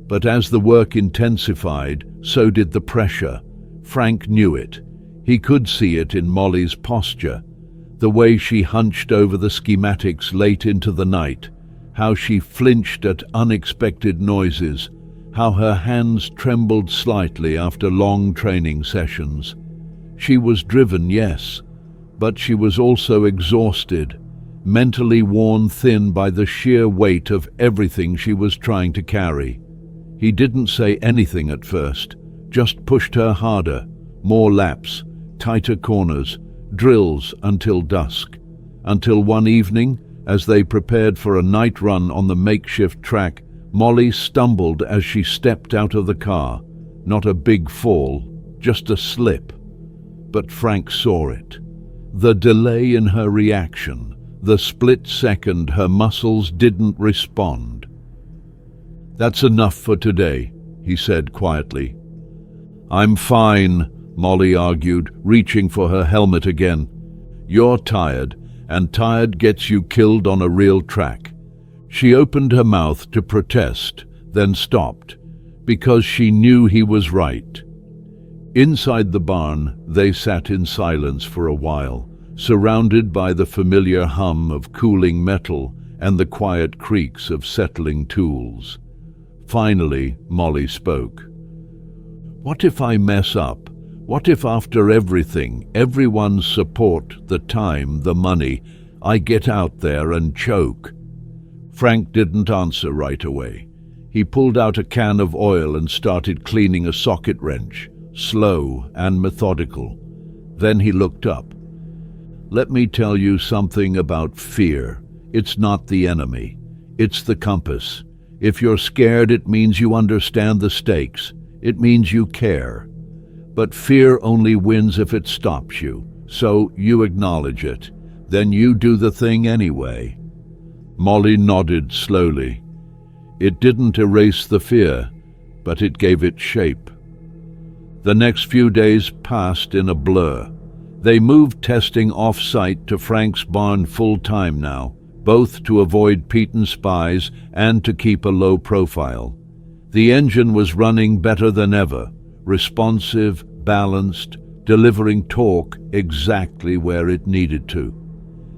But as the work intensified, so did the pressure. Frank knew it. He could see it in Molly's posture, the way she hunched over the schematics late into the night, how she flinched at unexpected noises, how her hands trembled slightly after long training sessions. She was driven, yes, but she was also exhausted, mentally worn thin by the sheer weight of everything she was trying to carry. He didn't say anything at first, just pushed her harder, more laps, tighter corners, drills until dusk. Until one evening, as they prepared for a night run on the makeshift track, Molly stumbled as she stepped out of the car. Not a big fall, just a slip. But Frank saw it. The delay in her reaction, the split second her muscles didn't respond. "That's enough for today," he said quietly. "I'm fine," Molly argued, reaching for her helmet again. "You're tired, and tired gets you killed on a real track." She opened her mouth to protest, then stopped, because she knew he was right. Inside the barn, they sat in silence for a while, surrounded by the familiar hum of cooling metal and the quiet creaks of settling tools. Finally, Molly spoke. "What if I mess up? What if after everything, everyone's support, the time, the money, I get out there and choke?" Frank didn't answer right away. He pulled out a can of oil and started cleaning a socket wrench, slow and methodical. Then he looked up. "Let me tell you something about fear. It's not the enemy. It's the compass. If you're scared, it means you understand the stakes. It means you care. But fear only wins if it stops you, so you acknowledge it. Then you do the thing anyway." Molly nodded slowly. It didn't erase the fear, but it gave it shape. The next few days passed in a blur. They moved testing off-site to Frank's barn full-time now, both to avoid Peyton spies and to keep a low profile. The engine was running better than ever, responsive, balanced, delivering torque exactly where it needed to.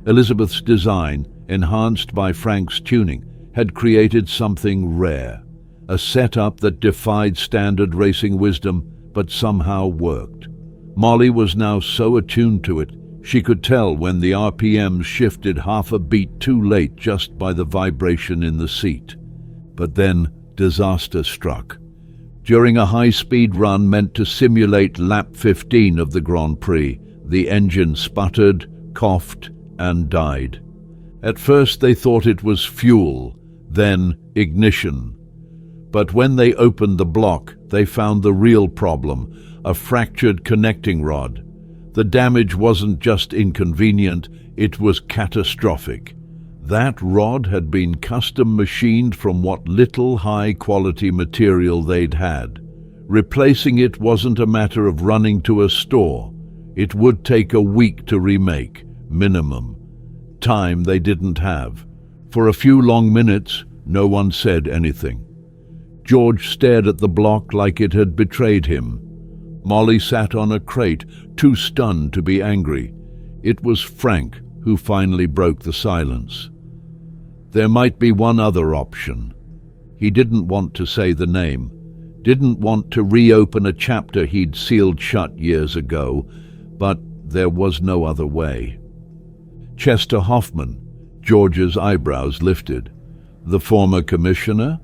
Elizabeth's design, enhanced by Frank's tuning, had created something rare, a setup that defied standard racing wisdom but somehow worked. Molly was now so attuned to it, she could tell when the RPMs shifted half a beat too late just by the vibration in the seat. But then disaster struck. During a high-speed run meant to simulate lap 15 of the Grand Prix, the engine sputtered, coughed, and died. At first they thought it was fuel, then ignition. But when they opened the block, they found the real problem, a fractured connecting rod. The damage wasn't just inconvenient, it was catastrophic. That rod had been custom machined from what little high-quality material they'd had. Replacing it wasn't a matter of running to a store. It would take a week to remake, minimum. Time they didn't have. For a few long minutes, no one said anything. George stared at the block like it had betrayed him. Molly sat on a crate, too stunned to be angry. It was Frank who finally broke the silence. There might be one other option. He didn't want to say the name, didn't want to reopen a chapter he'd sealed shut years ago, but there was no other way. Chester Hoffman. George's eyebrows lifted. The former commissioner?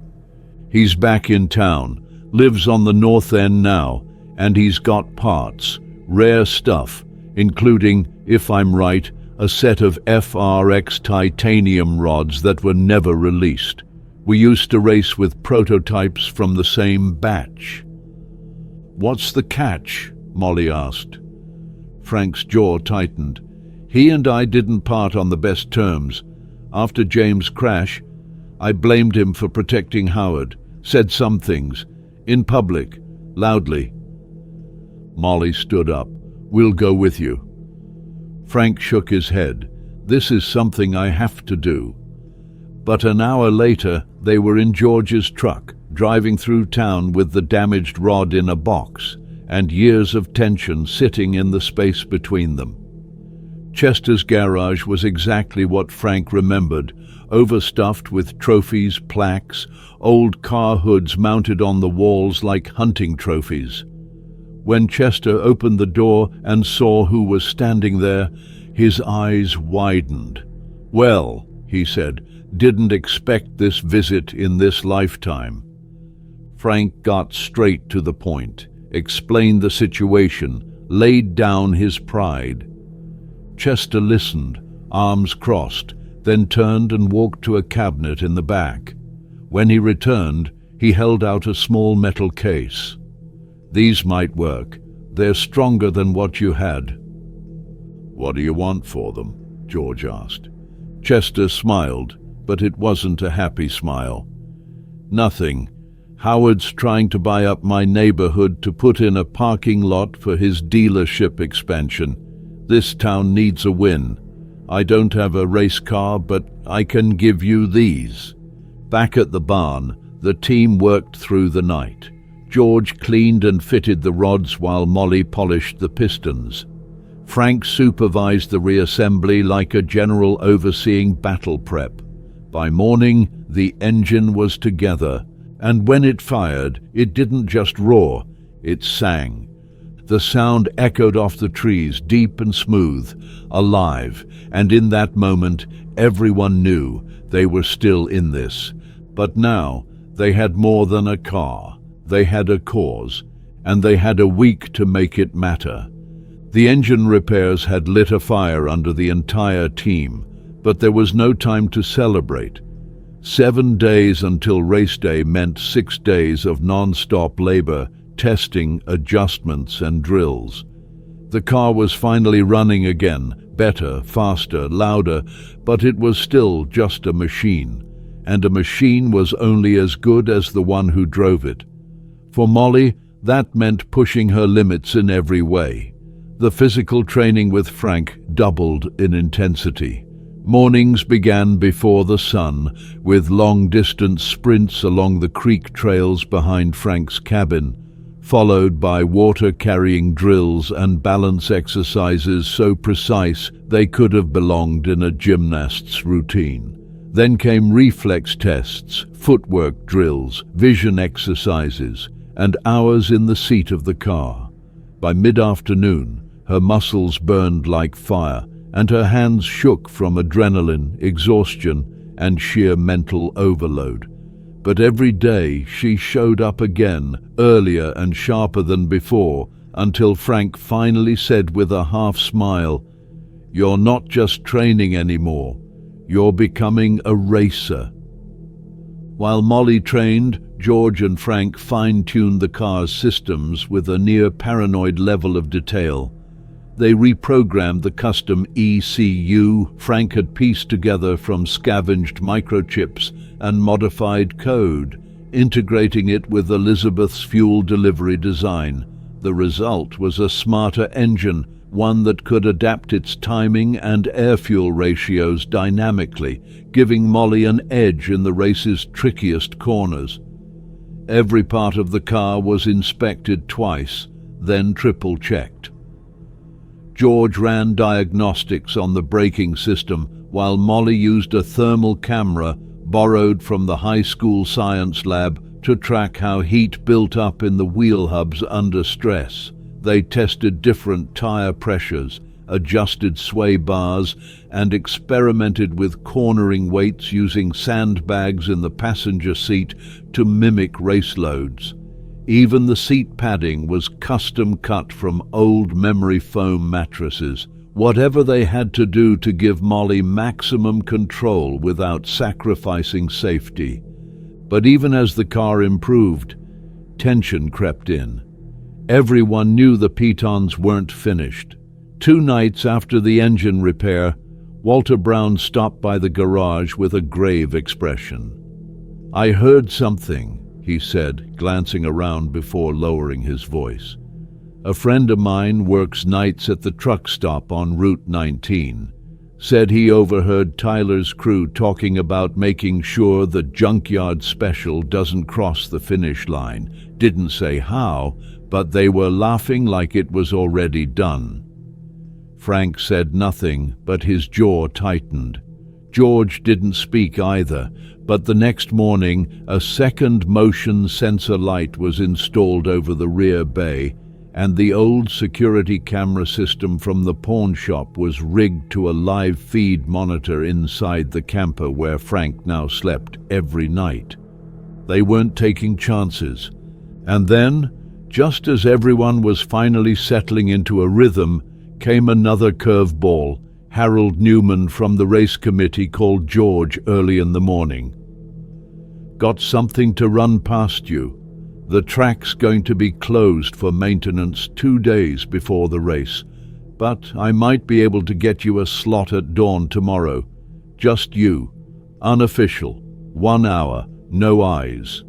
He's back in town, lives on the North End now, and he's got parts, rare stuff, including, if I'm right, a set of FRX titanium rods that were never released. We used to race with prototypes from the same batch. What's the catch? Molly asked. Frank's jaw tightened. He and I didn't part on the best terms. After James' crash, I blamed him for protecting Howard, said some things, in public, loudly. Molly stood up. We'll go with you. Frank shook his head. This is something I have to do. But an hour later, they were in George's truck, driving through town with the damaged rod in a box, and years of tension sitting in the space between them. Chester's garage was exactly what Frank remembered, overstuffed with trophies, plaques, old car hoods mounted on the walls like hunting trophies. When Chester opened the door and saw who was standing there, his eyes widened. Well, he said, didn't expect this visit in this lifetime. Frank got straight to the point, explained the situation, laid down his pride. Chester listened, arms crossed, then turned and walked to a cabinet in the back. When he returned, he held out a small metal case. These might work. They're stronger than what you had. What do you want for them? George asked. Chester smiled, but it wasn't a happy smile. Nothing. Howard's trying to buy up my neighborhood to put in a parking lot for his dealership expansion. This town needs a win. I don't have a race car, but I can give you these. Back at the barn, the team worked through the night. George cleaned and fitted the rods while Molly polished the pistons. Frank supervised the reassembly like a general overseeing battle prep. By morning, the engine was together, and when it fired, it didn't just roar, it sang. The sound echoed off the trees, deep and smooth, alive, and in that moment, everyone knew they were still in this. But now, they had more than a car. They had a cause, and they had a week to make it matter. The engine repairs had lit a fire under the entire team, but there was no time to celebrate. 7 days until race day meant 6 days of non-stop labor, testing, adjustments, and drills. The car was finally running again, better, faster, louder, but it was still just a machine, and a machine was only as good as the one who drove it. For Molly, that meant pushing her limits in every way. The physical training with Frank doubled in intensity. Mornings began before the sun, with long-distance sprints along the creek trails behind Frank's cabin, followed by water-carrying drills and balance exercises so precise they could have belonged in a gymnast's routine. Then came reflex tests, footwork drills, vision exercises, and hours in the seat of the car. By mid-afternoon, her muscles burned like fire, and her hands shook from adrenaline, exhaustion, and sheer mental overload. But every day she showed up again, earlier and sharper than before, until Frank finally said with a half-smile, "You're not just training anymore, you're becoming a racer." While Molly trained, George and Frank fine-tuned the car's systems with a near-paranoid level of detail. They reprogrammed the custom ECU Frank had pieced together from scavenged microchips and modified code, integrating it with Elizabeth's fuel delivery design. The result was a smarter engine, one that could adapt its timing and air-fuel ratios dynamically, giving Molly an edge in the race's trickiest corners. Every part of the car was inspected twice, then triple-checked. George ran diagnostics on the braking system while Molly used a thermal camera borrowed from the high school science lab to track how heat built up in the wheel hubs under stress. They tested different tire pressures, adjusted sway bars, and experimented with cornering weights using sandbags in the passenger seat to mimic race loads. Even the seat padding was custom cut from old memory foam mattresses. Whatever they had to do to give Molly maximum control without sacrificing safety. But even as the car improved, tension crept in. Everyone knew the pitons weren't finished. 2 nights after the engine repair, Walter Brown stopped by the garage with a grave expression. "I heard something," he said, glancing around before lowering his voice. "A friend of mine works nights at the truck stop on Route 19. Said he overheard Tyler's crew talking about making sure the Junkyard special doesn't cross the finish line. Didn't say how, but they were laughing like it was already done." Frank said nothing, but his jaw tightened. George didn't speak either, but the next morning a second motion sensor light was installed over the rear bay, and the old security camera system from the pawn shop was rigged to a live feed monitor inside the camper where Frank now slept every night. They weren't taking chances. And then, just as everyone was finally settling into a rhythm, came another curveball. Harold Newman from the race committee called George early in the morning. "Got something to run past you. The track's going to be closed for maintenance 2 days before the race, but I might be able to get you a slot at dawn tomorrow. Just you. Unofficial. 1 hour. No eyes."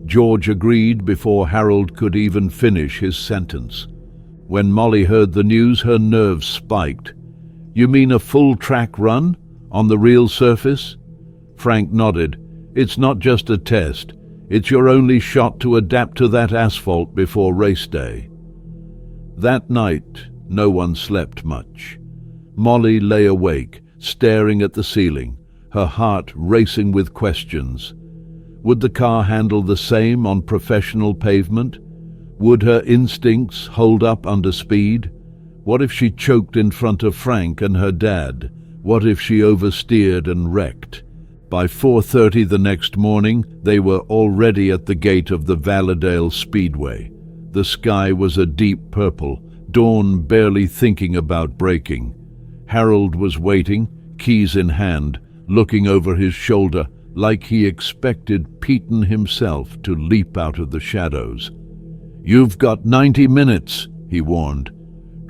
George agreed before Harold could even finish his sentence. When Molly heard the news, her nerves spiked. "You mean a full track run? On the real surface?" Frank nodded. "It's not just a test. It's your only shot to adapt to that asphalt before race day." That night, no one slept much. Molly lay awake, staring at the ceiling, her heart racing with questions. Would the car handle the same on professional pavement? Would her instincts hold up under speed? What if she choked in front of Frank and her dad? What if she oversteered and wrecked? By 4:30 the next morning, they were already at the gate of the Valledale Speedway. The sky was a deep purple, Dawn barely thinking about braking. Harold was waiting, keys in hand, looking over his shoulder like he expected Peyton himself to leap out of the shadows. "You've got 90 minutes, he warned.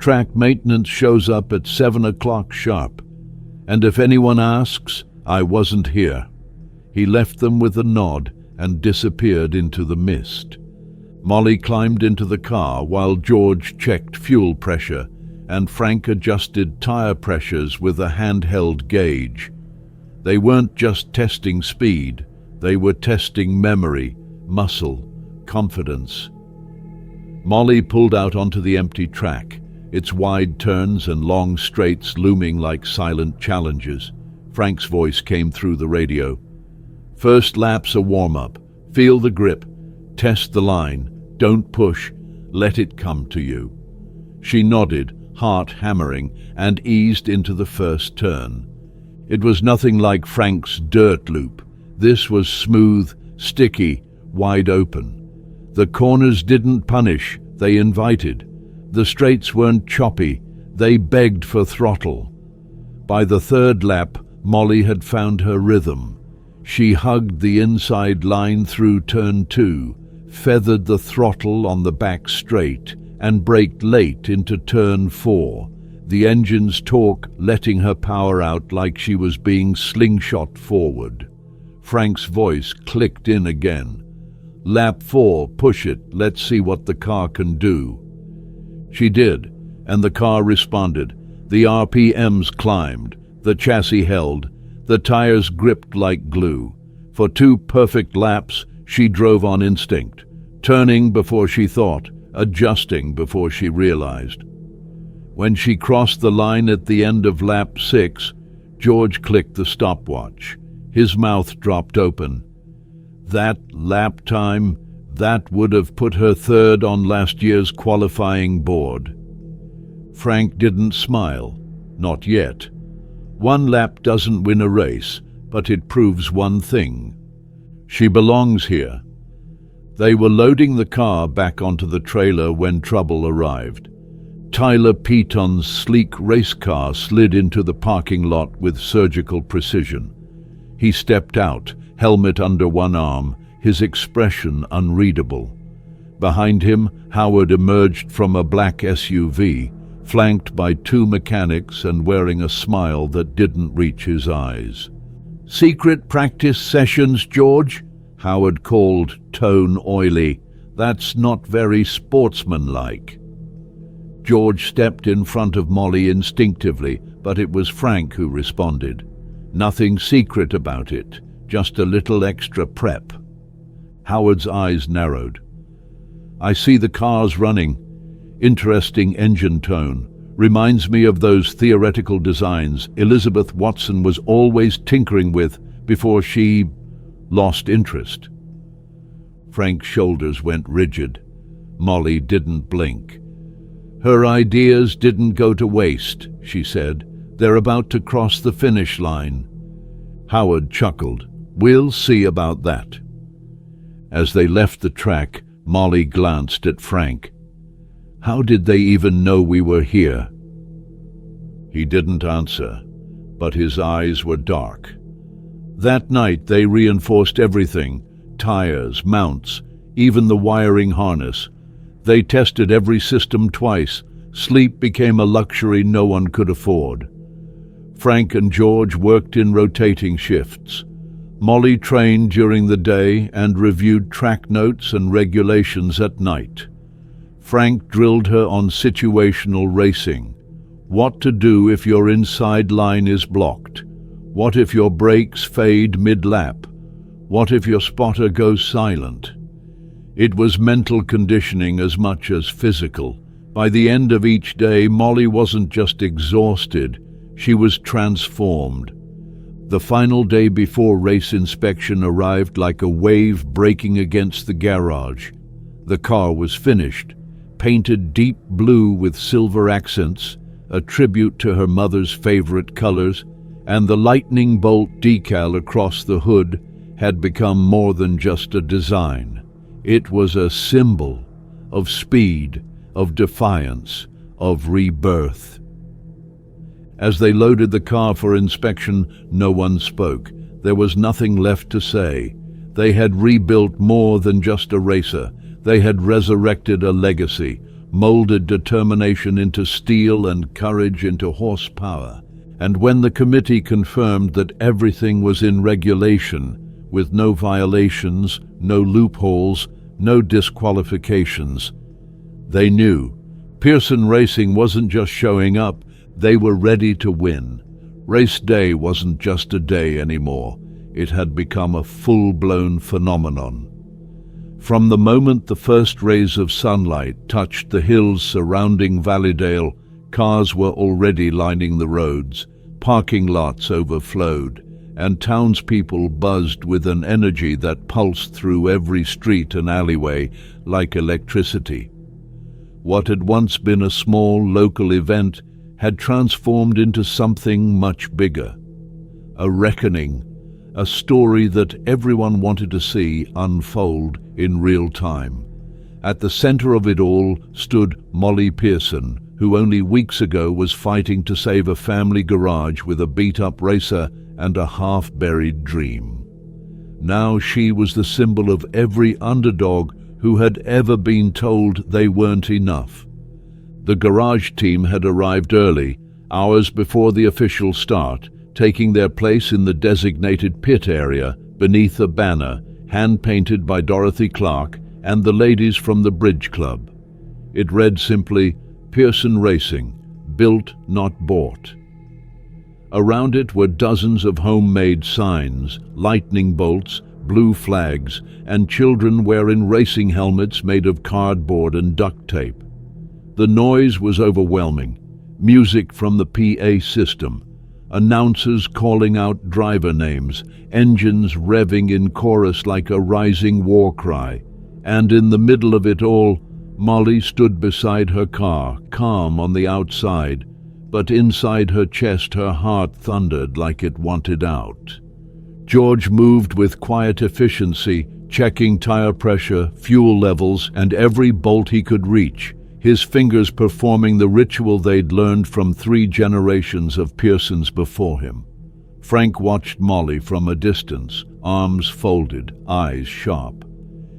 "Track maintenance shows up at 7 o'clock sharp. And if anyone asks, I wasn't here." He left them with a nod and disappeared into the mist. Molly climbed into the car while George checked fuel pressure and Frank adjusted tire pressures with a handheld gauge. They weren't just testing speed, they were testing memory, muscle, confidence. Molly pulled out onto the empty track, its wide turns and long straights looming like silent challenges. Frank's voice came through the radio. "First lap's a warm-up. Feel the grip. Test the line. Don't push. Let it come to you." She nodded, heart hammering, and eased into the first turn. It was nothing like Frank's dirt loop. This was smooth, sticky, wide open. The corners didn't punish, they invited. The straights weren't choppy, they begged for throttle. By the third lap, Molly had found her rhythm. She hugged the inside line through turn 2, feathered the throttle on the back straight, and braked late into turn 4, the engine's torque letting her power out like she was being slingshot forward. Frank's voice clicked in again. "Lap 4, push it, let's see what the car can do." She did, and the car responded. The RPMs climbed, the chassis held, the tires gripped like glue. For 2 perfect laps, she drove on instinct, turning before she thought, adjusting before she realized. When she crossed the line at the end of lap 6, George clicked the stopwatch. His mouth dropped open. That lap time, that would have put her third on last year's qualifying board. Frank didn't smile. Not yet. One lap doesn't win a race, but it proves one thing. She belongs here. They were loading the car back onto the trailer when trouble arrived. Tyler Peaton's sleek race car slid into the parking lot with surgical precision. He stepped out, helmet under one arm, his expression unreadable. Behind him, Howard emerged from a black SUV, flanked by 2 mechanics and wearing a smile that didn't reach his eyes. "Secret practice sessions, George?" Howard called, tone oily. "That's not very sportsmanlike." George stepped in front of Molly instinctively, but it was Frank who responded. Nothing secret about it, just a little extra prep. Howard's eyes narrowed. "I see the cars running. Interesting engine tone. Reminds me of those theoretical designs Elizabeth Watson was always tinkering with before she lost interest." Frank's shoulders went rigid. Molly didn't blink. "Her ideas didn't go to waste," she said. "They're about to cross the finish line." Howard chuckled. "We'll see about that." As they left the track, Molly glanced at Frank. "How did they even know we were here?" He didn't answer, but his eyes were dark. That night they reinforced everything, tires, mounts, even the wiring harness. They tested every system twice. Sleep became a luxury no one could afford. Frank and George worked in rotating shifts. Molly trained during the day and reviewed track notes and regulations at night. Frank drilled her on situational racing. What to do if your inside line is blocked? What if your brakes fade mid-lap? What if your spotter goes silent? It was mental conditioning as much as physical. By the end of each day, Molly wasn't just exhausted, she was transformed. The final day before race inspection arrived like a wave breaking against the garage. The car was finished, painted deep blue with silver accents, a tribute to her mother's favorite colors, and the lightning bolt decal across the hood had become more than just a design. It was a symbol of speed, of defiance, of rebirth. As they loaded the car for inspection, no one spoke. There was nothing left to say. They had rebuilt more than just a racer. They had resurrected a legacy, molded determination into steel and courage into horsepower. And when the committee confirmed that everything was in regulation, with no violations, no loopholes, no disqualifications, they knew Pearson Racing wasn't just showing up, they were ready to win. Race day wasn't just a day anymore. It had become a full-blown phenomenon. From the moment the first rays of sunlight touched the hills surrounding Valleydale, cars were already lining the roads, parking lots overflowed, and townspeople buzzed with an energy that pulsed through every street and alleyway like electricity. What had once been a small local event had transformed into something much bigger. A reckoning, a story that everyone wanted to see unfold in real time. At the center of it all stood Molly Pearson, who only weeks ago was fighting to save a family garage with a beat-up racer and a half-buried dream. Now she was the symbol of every underdog who had ever been told they weren't enough. The garage team had arrived early, hours before the official start, taking their place in the designated pit area beneath a banner hand-painted by Dorothy Clark and the ladies from the Bridge Club. It read simply, "Pearson Racing, built not bought." Around it were dozens of homemade signs, lightning bolts, blue flags, and children wearing racing helmets made of cardboard and duct tape. The noise was overwhelming. music from the PA system, announcers calling out driver names, engines revving in chorus like a rising war cry. And in the middle of it all, Molly stood beside her car, calm on the outside, but inside her chest her heart thundered like it wanted out. George moved with quiet efficiency, checking tire pressure, fuel levels, and every bolt he could reach, his fingers performing the ritual they'd learned from 3 generations of Pearsons before him. Frank watched Molly from a distance, arms folded, eyes sharp.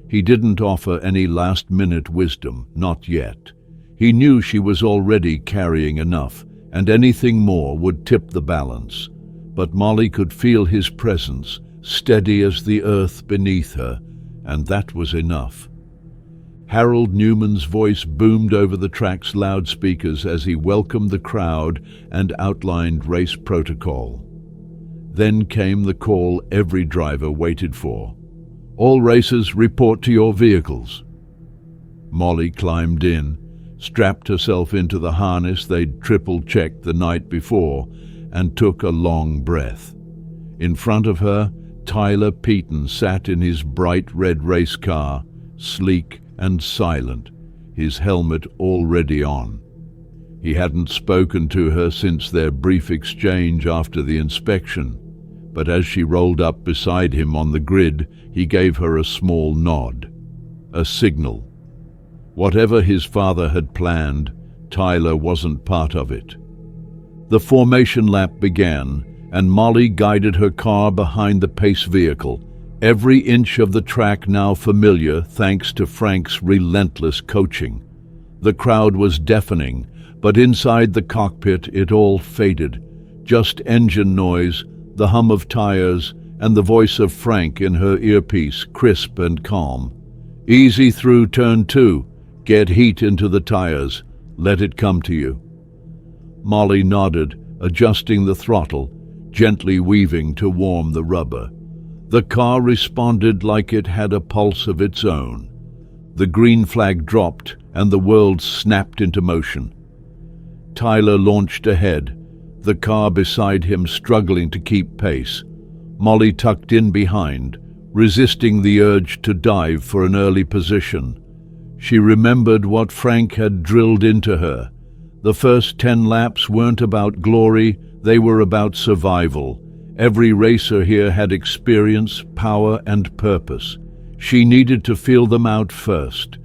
He didn't offer any last-minute wisdom, not yet. He knew she was already carrying enough, and anything more would tip the balance. But Molly could feel his presence, steady as the earth beneath her, and that was enough. Harold Newman's voice boomed over the track's loudspeakers as he welcomed the crowd and outlined race protocol. Then came the call every driver waited for. "All racers report to your vehicles." Molly climbed in, strapped herself into the harness they'd triple-checked the night before, and took a long breath. In front of her, Tyler Peaton sat in his bright red race car, sleek and silent, his helmet already on. He hadn't spoken to her since their brief exchange after the inspection, but as she rolled up beside him on the grid, he gave her a small nod, a signal. Whatever his father had planned, Tyler wasn't part of it. The formation lap began, and Molly guided her car behind the pace vehicle, every inch of the track now familiar thanks to Frank's relentless coaching. The crowd was deafening, but inside the cockpit it all faded. Just engine noise, the hum of tires, and the voice of Frank in her earpiece, crisp and calm. "Easy through turn 2. Get heat into the tires. Let it come to you." Molly nodded, adjusting the throttle, gently weaving to warm the rubber. The car responded like it had a pulse of its own. The green flag dropped, and the world snapped into motion. Tyler launched ahead, the car beside him struggling to keep pace. Molly tucked in behind, resisting the urge to dive for an early position. She remembered what Frank had drilled into her. The first 10 laps weren't about glory, they were about survival. Every racer here had experience, power, and purpose. She needed to feel them out first.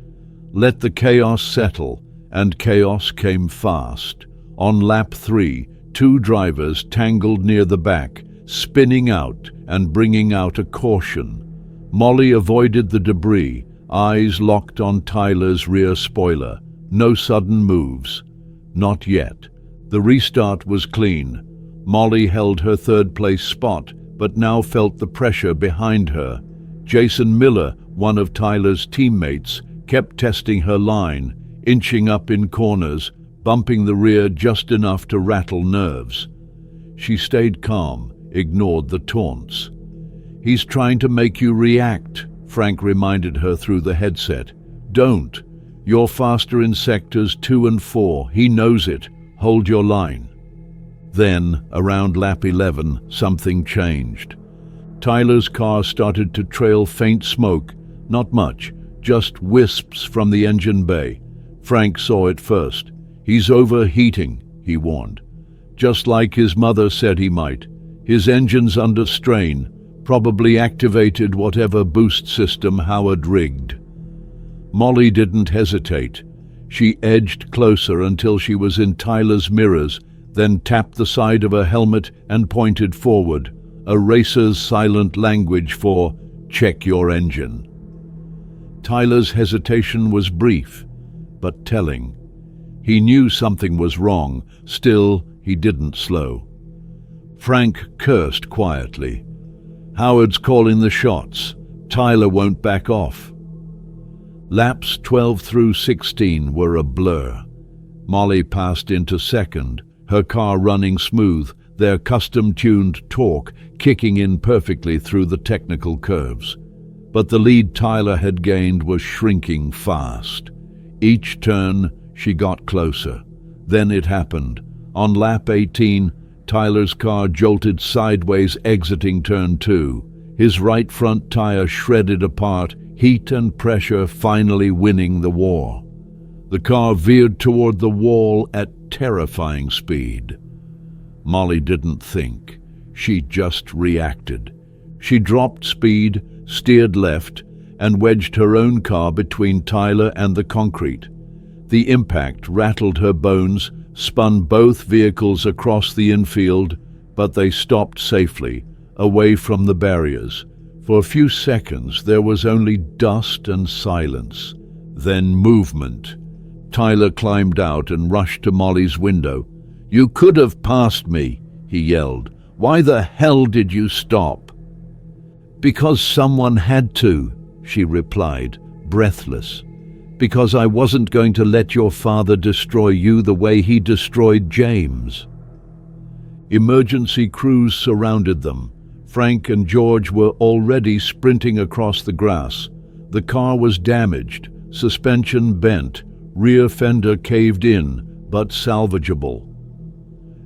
Let the chaos settle, and chaos came fast. On lap 3, 2 drivers tangled near the back, spinning out and bringing out a caution. Molly avoided the debris, eyes locked on Tyler's rear spoiler. No sudden moves. Not yet. The restart was clean. Molly held her third-place spot, but now felt the pressure behind her. Jason Miller, one of Tyler's teammates, kept testing her line, inching up in corners, bumping the rear just enough to rattle nerves. She stayed calm, ignored the taunts. "He's trying to make you react," Frank reminded her through the headset. "Don't. You're faster in sectors 2 and 4. He knows it. Hold your line." Then, around lap 11, something changed. Tyler's car started to trail faint smoke, not much, just wisps from the engine bay. Frank saw it first. "He's overheating," he warned. Just like his mother said he might. His engine's under strain, probably activated whatever boost system Howard rigged. Molly didn't hesitate. She edged closer until she was in Tyler's mirrors, then tapped the side of her helmet and pointed forward, a racer's silent language for "check your engine." Tyler's hesitation was brief, but telling. He knew something was wrong, still he didn't slow. Frank cursed quietly. "Howard's calling the shots. Tyler won't back off." Laps 12 through 16 were a blur. Molly passed into second, her car running smooth, their custom-tuned torque kicking in perfectly through the technical curves. But the lead Tyler had gained was shrinking fast. Each turn, she got closer. Then it happened. On lap 18, Tyler's car jolted sideways exiting turn 2. His right front tire shredded apart, heat and pressure finally winning the war. The car veered toward the wall at terrifying speed. Molly didn't think. She just reacted. She dropped speed, steered left, and wedged her own car between Tyler and the concrete. The impact rattled her bones, spun both vehicles across the infield, but they stopped safely, away from the barriers. For a few seconds there was only dust and silence, then movement. Tyler climbed out and rushed to Molly's window. "You could have passed me," he yelled. "Why the hell did you stop?" "Because someone had to," she replied, breathless. "Because I wasn't going to let your father destroy you the way he destroyed James." Emergency crews surrounded them. Frank and George were already sprinting across the grass. The car was damaged, suspension bent, rear fender caved in, but salvageable.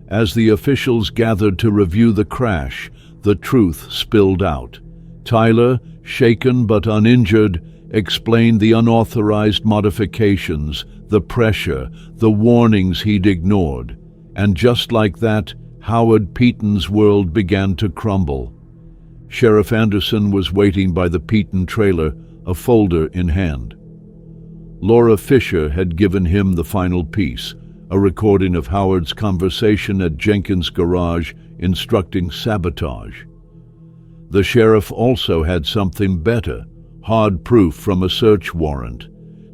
As the officials gathered to review the crash, the truth spilled out. Tyler, shaken but uninjured, explained the unauthorized modifications, the pressure, the warnings he'd ignored. And just like that, Howard Peaton's world began to crumble. Sheriff Anderson was waiting by the Peaton trailer, a folder in hand. Laura Fisher had given him the final piece, a recording of Howard's conversation at Jenkins' garage instructing sabotage. The sheriff also had something better, hard proof from a search warrant,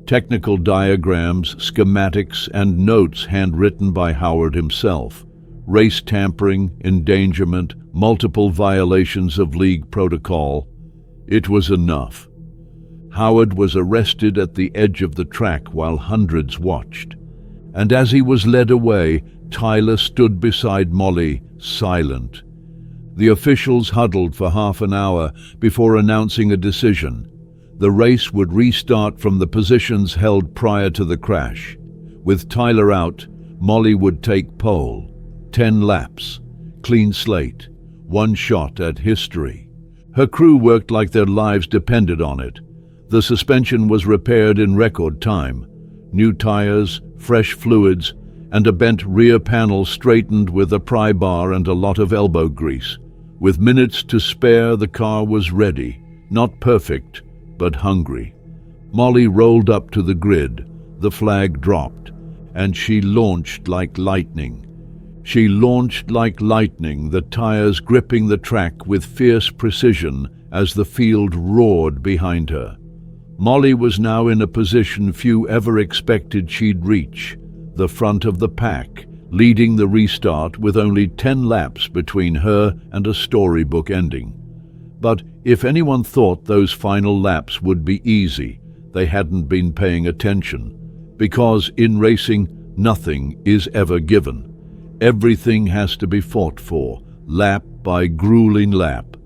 technical diagrams, schematics, and notes handwritten by Howard himself, race tampering, endangerment, multiple violations of league protocol. It was enough. Howard was arrested at the edge of the track while hundreds watched. And as he was led away, Tyler stood beside Molly, silent. The officials huddled for half an hour before announcing a decision. The race would restart from the positions held prior to the crash. With Tyler out, Molly would take pole. 10 laps, clean slate, one shot at history. Her crew worked like their lives depended on it. The suspension was repaired in record time. New tires, fresh fluids, and a bent rear panel straightened with a pry bar and a lot of elbow grease. With minutes to spare, the car was ready. Not perfect, but hungry. Molly rolled up to the grid. The flag dropped, and she launched like lightning. She launched like lightning, the tires gripping the track with fierce precision as the field roared behind her. Molly was now in a position few ever expected she'd reach, the front of the pack, leading the restart with only 10 laps between her and a storybook ending. But if anyone thought those final laps would be easy, they hadn't been paying attention. Because in racing, nothing is ever given. Everything has to be fought for, lap by grueling lap.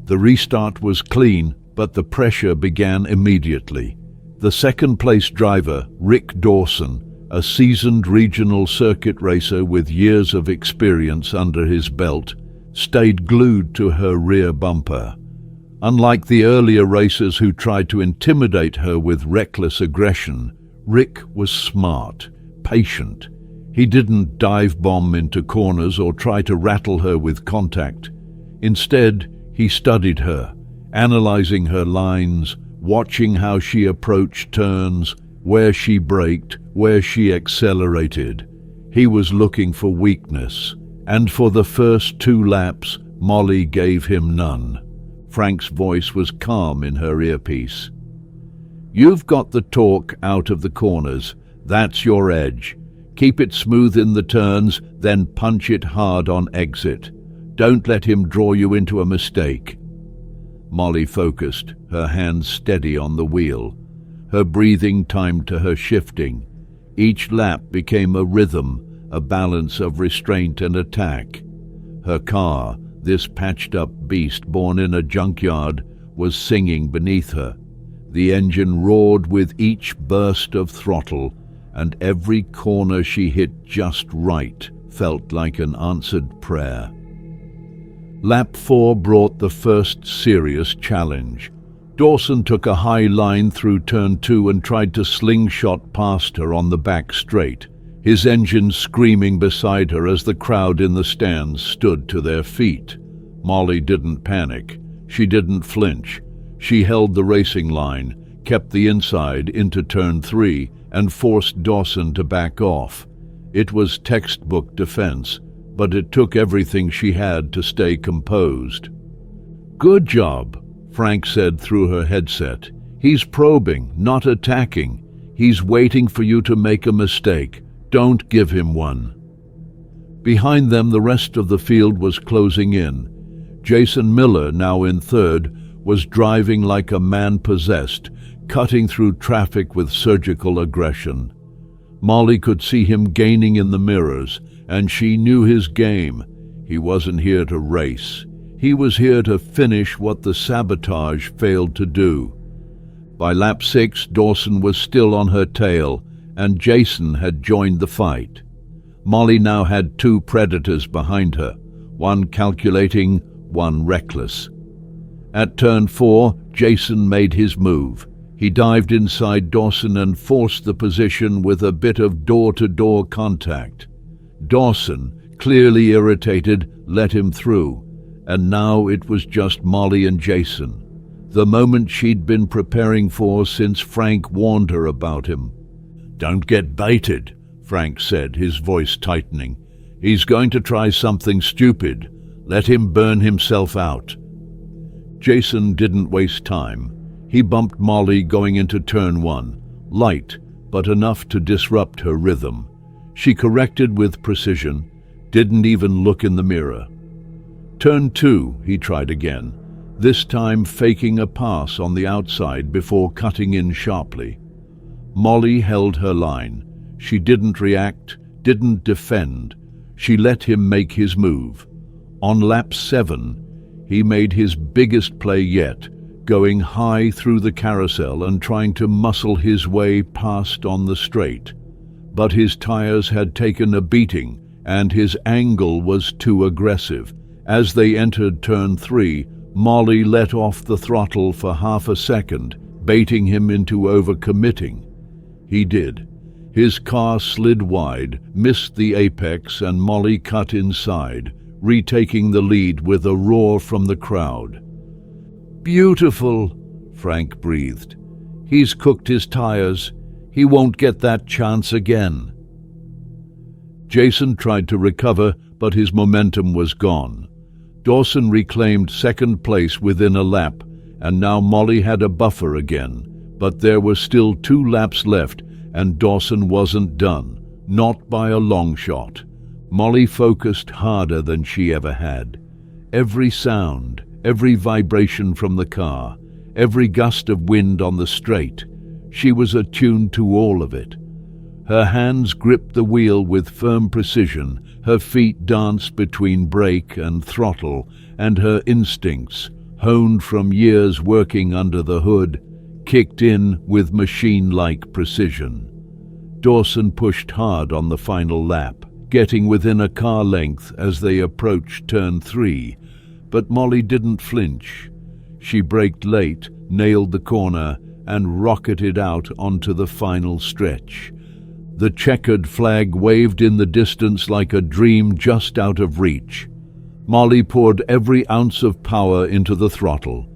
The restart was clean, but the pressure began immediately. The second-place driver, Rick Dawson, a seasoned regional circuit racer with years of experience under his belt, stayed glued to her rear bumper. Unlike the earlier racers who tried to intimidate her with reckless aggression, Rick was smart, patient. He didn't dive bomb into corners or try to rattle her with contact. Instead, he studied her, analyzing her lines, watching how she approached turns, where she braked, where she accelerated. He was looking for weakness, and for the first 2 laps, Molly gave him none. Frank's voice was calm in her earpiece. "You've got the torque out of the corners. That's your edge. Keep it smooth in the turns, then punch it hard on exit. Don't let him draw you into a mistake." Molly focused, her hands steady on the wheel. Her breathing timed to her shifting. Each lap became a rhythm, a balance of restraint and attack. Her car, this patched-up beast born in a junkyard, was singing beneath her. The engine roared with each burst of throttle, and every corner she hit just right, felt like an answered prayer. Lap 4 brought the first serious challenge. Dawson took a high line through turn 2 and tried to slingshot past her on the back straight, his engine screaming beside her as the crowd in the stands stood to their feet. Molly didn't panic. She didn't flinch. She held the racing line, kept the inside into turn 3, and forced Dawson to back off. It was textbook defense, but it took everything she had to stay composed. "Good job," Frank said through her headset. "He's probing, not attacking. He's waiting for you to make a mistake. Don't give him one." Behind them, the rest of the field was closing in. Jason Miller, now in third, was driving like a man possessed, cutting through traffic with surgical aggression. Molly could see him gaining in the mirrors, and she knew his game. He wasn't here to race. He was here to finish what the sabotage failed to do. By lap 6, Dawson was still on her tail, and Jason had joined the fight. Molly now had two predators behind her, one calculating, one reckless. At turn 4, Jason made his move. He dived inside Dawson and forced the position with a bit of door-to-door contact. Dawson, clearly irritated, let him through, and now it was just Molly and Jason, the moment she'd been preparing for since Frank warned her about him. "Don't get baited," Frank said, his voice tightening. "He's going to try something stupid. Let him burn himself out." Jason didn't waste time. He bumped Molly going into turn 1, light, but enough to disrupt her rhythm. She corrected with precision, didn't even look in the mirror. Turn 2, he tried again, this time faking a pass on the outside before cutting in sharply. Molly held her line. She didn't react, didn't defend. She let him make his move. On lap 7, he made his biggest play yet, going high through the carousel and trying to muscle his way past on the straight. But his tires had taken a beating, and his angle was too aggressive. As they entered turn 3, Molly let off the throttle for half a second, baiting him into overcommitting. He did. His car slid wide, missed the apex, and Molly cut inside, retaking the lead with a roar from the crowd. "Beautiful," Frank breathed. "He's cooked his tires. He won't get that chance again." Jason tried to recover, but his momentum was gone. Dawson reclaimed second place within a lap, and now Molly had a buffer again. But there were still 2 laps left, and Dawson wasn't done, not by a long shot. Molly focused harder than she ever had. Every sound, every vibration from the car, every gust of wind on the straight, she was attuned to all of it. Her hands gripped the wheel with firm precision, her feet danced between brake and throttle, and her instincts, honed from years working under the hood, kicked in with machine-like precision. Dawson pushed hard on the final lap, getting within a car length as they approached turn 3, but Molly didn't flinch. She braked late, nailed the corner, and rocketed out onto the final stretch. The checkered flag waved in the distance like a dream just out of reach. Molly poured every ounce of power into the throttle.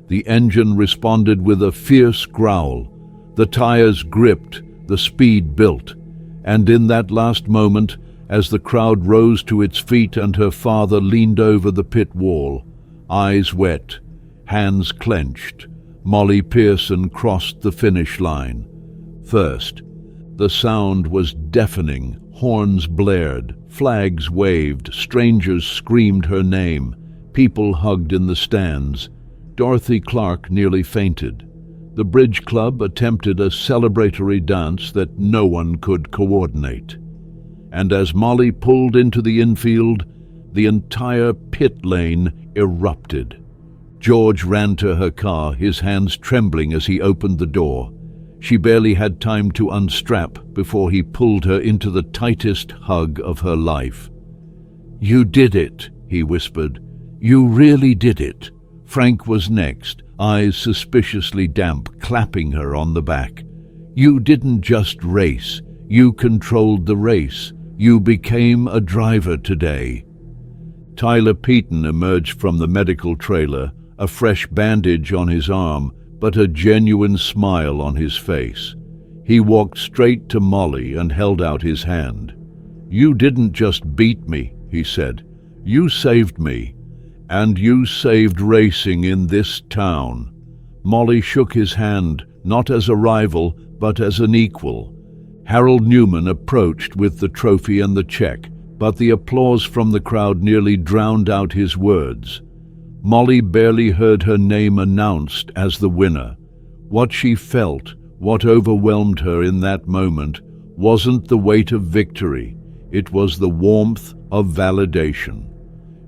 The engine responded with a fierce growl. The tires gripped, the speed built. And in that last moment, as the crowd rose to its feet and her father leaned over the pit wall, eyes wet, hands clenched, Molly Pearson crossed the finish line. First, the sound was deafening, horns blared, flags waved, strangers screamed her name, people hugged in the stands. Dorothy Clark nearly fainted. The Bridge Club attempted a celebratory dance that no one could coordinate. And as Molly pulled into the infield, the entire pit lane erupted. George ran to her car, his hands trembling as he opened the door. She barely had time to unstrap before he pulled her into the tightest hug of her life. "You did it," he whispered. "You really did it." Frank was next, eyes suspiciously damp, clapping her on the back. "You didn't just race. You controlled the race. You became a driver today." Tyler Peaton emerged from the medical trailer, a fresh bandage on his arm, but a genuine smile on his face. He walked straight to Molly and held out his hand. "You didn't just beat me," he said. "You saved me. And you saved racing in this town." Molly shook his hand, not as a rival, but as an equal. Harold Newman approached with the trophy and the check, but the applause from the crowd nearly drowned out his words. Molly barely heard her name announced as the winner. What she felt, what overwhelmed her in that moment, wasn't the weight of victory. It was the warmth of validation.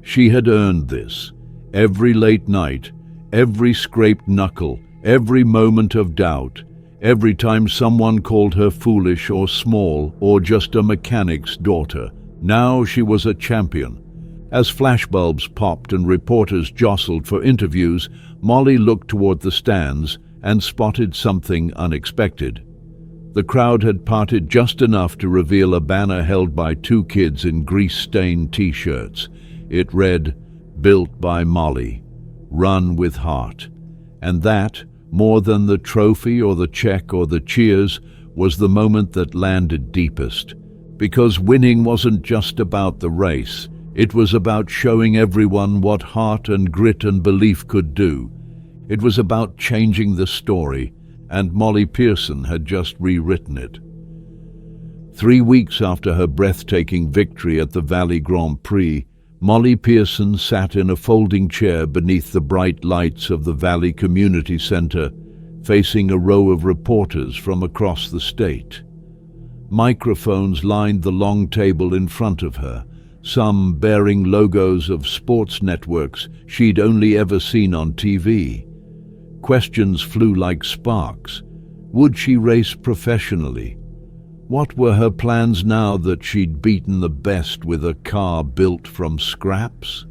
She had earned this. Every late night, every scraped knuckle, every moment of doubt, every time someone called her foolish or small or just a mechanic's daughter. Now she was a champion. As flashbulbs popped and reporters jostled for interviews, Molly looked toward the stands and spotted something unexpected. The crowd had parted just enough to reveal a banner held by two kids in grease-stained t-shirts. It read, "Built by Molly. Run with heart." And that, more than the trophy or the check or the cheers, was the moment that landed deepest. Because winning wasn't just about the race. It was about showing everyone what heart and grit and belief could do. It was about changing the story, and Molly Pearson had just rewritten it. 3 weeks after her breathtaking victory at the Valley Grand Prix, Molly Pearson sat in a folding chair beneath the bright lights of the Valley Community Center, facing a row of reporters from across the state. Microphones lined the long table in front of her, some bearing logos of sports networks she'd only ever seen on TV. Questions flew like sparks. Would she race professionally? What were her plans now that she'd beaten the best with a car built from scraps?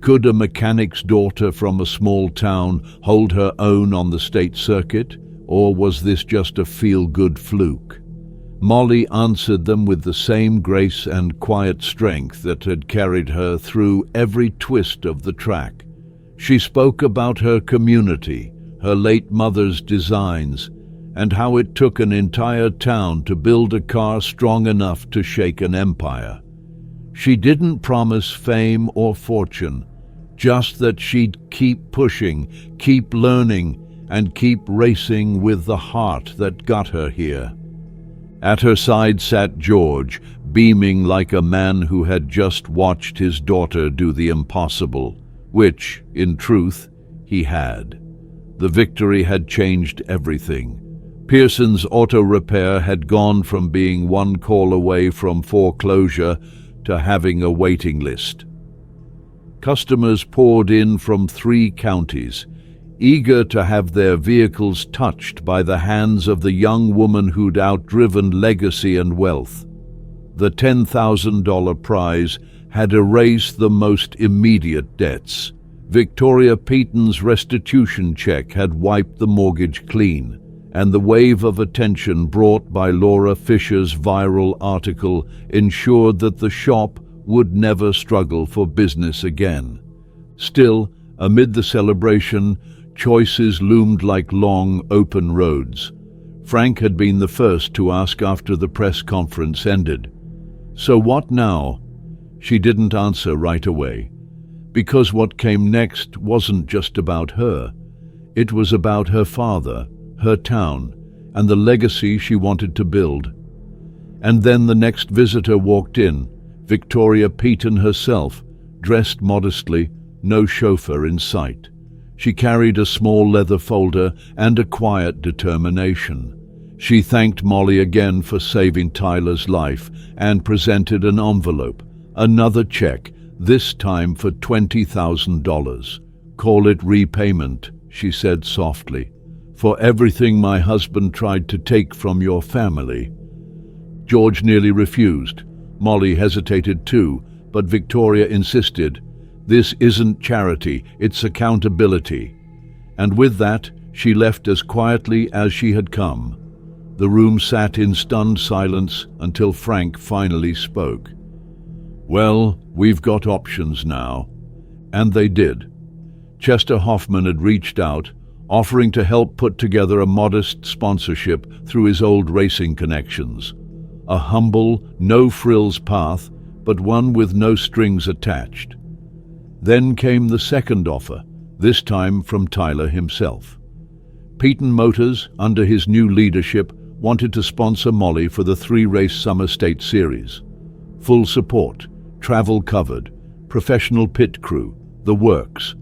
Could a mechanic's daughter from a small town hold her own on the state circuit, or was this just a feel-good fluke? Molly answered them with the same grace and quiet strength that had carried her through every twist of the track. She spoke about her community, her late mother's designs, and how it took an entire town to build a car strong enough to shake an empire. She didn't promise fame or fortune, just that she'd keep pushing, keep learning, and keep racing with the heart that got her here. At her side sat George, beaming like a man who had just watched his daughter do the impossible, which, in truth, he had. The victory had changed everything. Pearson's auto repair had gone from being one call away from foreclosure to having a waiting list. Customers poured in from 3 counties, eager to have their vehicles touched by the hands of the young woman who'd outdriven legacy and wealth. The $10,000 prize had erased the most immediate debts. Victoria Peaton's restitution check had wiped the mortgage clean, and the wave of attention brought by Laura Fisher's viral article ensured that the shop would never struggle for business again. Still, amid the celebration, choices loomed like long, open roads. Frank had been the first to ask after the press conference ended. "So what now?" She didn't answer right away, because what came next wasn't just about her. It was about her father, her town, and the legacy she wanted to build. And then the next visitor walked in, Victoria Peaton herself, dressed modestly, no chauffeur in sight. She carried a small leather folder and a quiet determination. She thanked Molly again for saving Tyler's life and presented an envelope, another check, this time for $20,000. "Call it repayment," she said softly. for everything my husband tried to take from your family." George nearly refused. Molly hesitated too, but Victoria insisted, "This isn't charity, it's accountability." And with that, she left as quietly as she had come. The room sat in stunned silence until Frank finally spoke. "Well, we've got options now." And they did. Chester Hoffman had reached out, offering to help put together a modest sponsorship through his old racing connections. A humble, no-frills path, but one with no strings attached. Then came the second offer, this time from Tyler himself. Peyton Motors, under his new leadership, wanted to sponsor Molly for the 3-race Summer State Series. Full support, travel covered, professional pit crew, the works.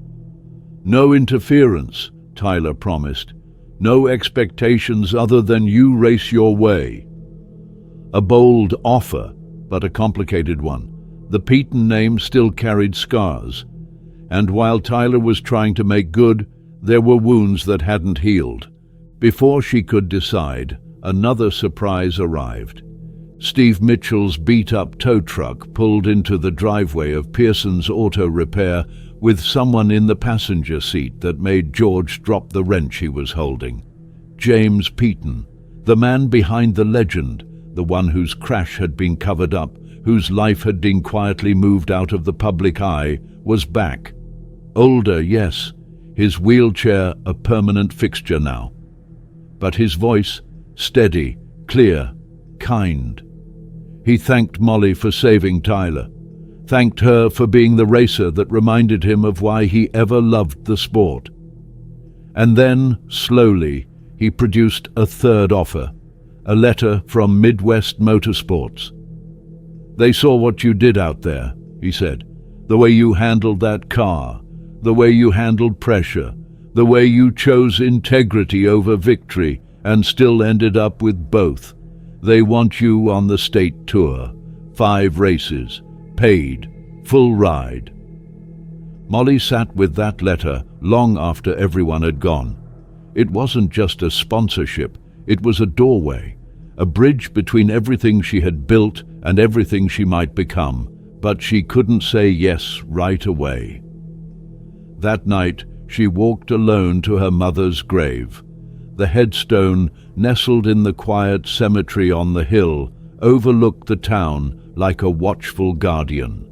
"No interference," Tyler promised. "No expectations other than you race your way." A bold offer, but a complicated one. The Peyton name still carried scars. And while Tyler was trying to make good, there were wounds that hadn't healed. Before she could decide, another surprise arrived. Steve Mitchell's beat-up tow truck pulled into the driveway of Pearson's Auto Repair with someone in the passenger seat that made George drop the wrench he was holding. James Peyton, the man behind the legend, the one whose crash had been covered up, whose life had been quietly moved out of the public eye, was back. Older, yes, his wheelchair a permanent fixture now. But his voice, steady, clear, kind. He thanked Molly for saving Tyler, thanked her for being the racer that reminded him of why he ever loved the sport. And then, slowly, he produced a third offer, a letter from Midwest Motorsports. "They saw what you did out there," he said, "the way you handled that car, the way you handled pressure, the way you chose integrity over victory and still ended up with both. They want you on the state tour, 5 races, paid, full ride." Molly sat with that letter long after everyone had gone. It wasn't just a sponsorship, it was a doorway, a bridge between everything she had built and everything she might become, but she couldn't say yes right away. That night, she walked alone to her mother's grave. The headstone, nestled in the quiet cemetery on the hill, overlooked the town like a watchful guardian.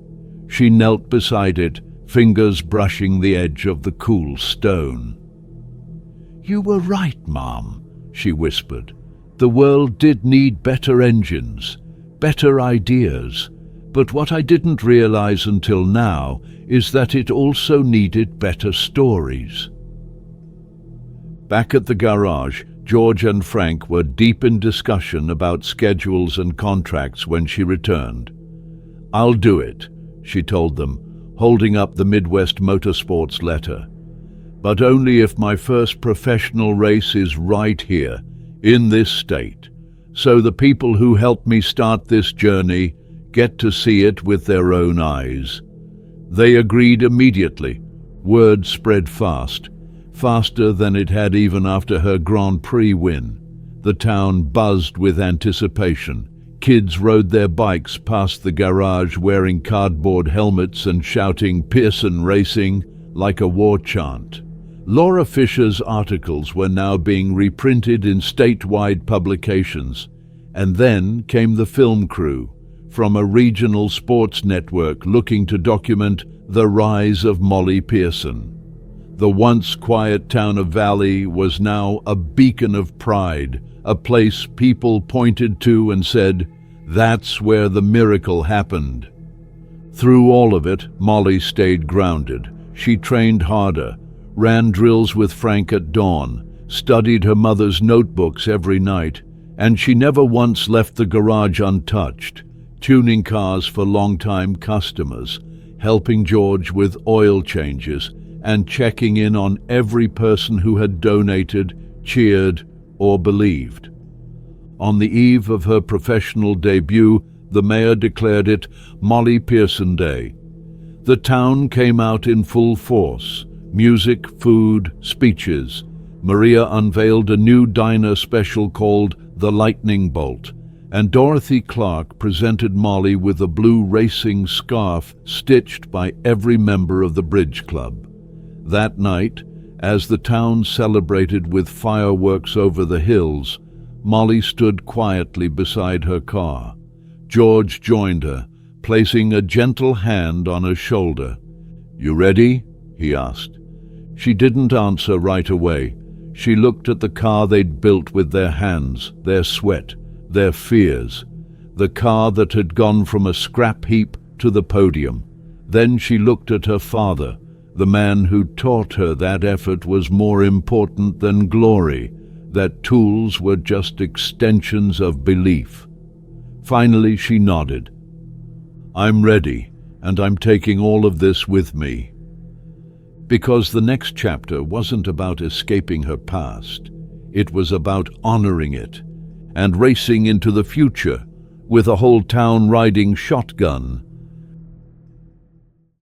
She knelt beside it, fingers brushing the edge of the cool stone. "You were right, Mom," she whispered. "The world did need better engines, better ideas, but what I didn't realize until now is that it also needed better stories." Back at the garage, George and Frank were deep in discussion about schedules and contracts when she returned. "I'll do it," she told them, holding up the Midwest Motorsports letter. "But only if my first professional race is right here, in this state, so the people who helped me start this journey get to see it with their own eyes." They agreed immediately. Word spread fast, faster than it had even after her Grand Prix win. The town buzzed with anticipation. Kids rode their bikes past the garage wearing cardboard helmets and shouting "Pearson Racing" like a war chant. Laura Fisher's articles were now being reprinted in statewide publications. And then came the film crew, from a regional sports network looking to document the rise of Molly Pearson. The once quiet town of Valley was now a beacon of pride, a place people pointed to and said, "That's where the miracle happened." Through all of it, Molly stayed grounded. She trained harder, ran drills with Frank at dawn, studied her mother's notebooks every night, and she never once left the garage untouched, tuning cars for long-time customers, helping George with oil changes, and checking in on every person who had donated, cheered, or believed. On the eve of her professional debut, the mayor declared it Molly Pearson Day. The town came out in full force, music, food, speeches. Maria unveiled a new diner special called the Lightning Bolt, and Dorothy Clark presented Molly with a blue racing scarf stitched by every member of the Bridge Club. That night, as the town celebrated with fireworks over the hills, Molly stood quietly beside her car. George joined her, placing a gentle hand on her shoulder. "You ready?" he asked. She didn't answer right away. She looked at the car they'd built with their hands, their sweat, their fears. The car that had gone from a scrap heap to the podium. Then she looked at her father, the man who taught her that effort was more important than glory, that tools were just extensions of belief. Finally she nodded. "I'm ready, and I'm taking all of this with me." Because the next chapter wasn't about escaping her past. It was about honoring it and racing into the future with a whole town riding shotgun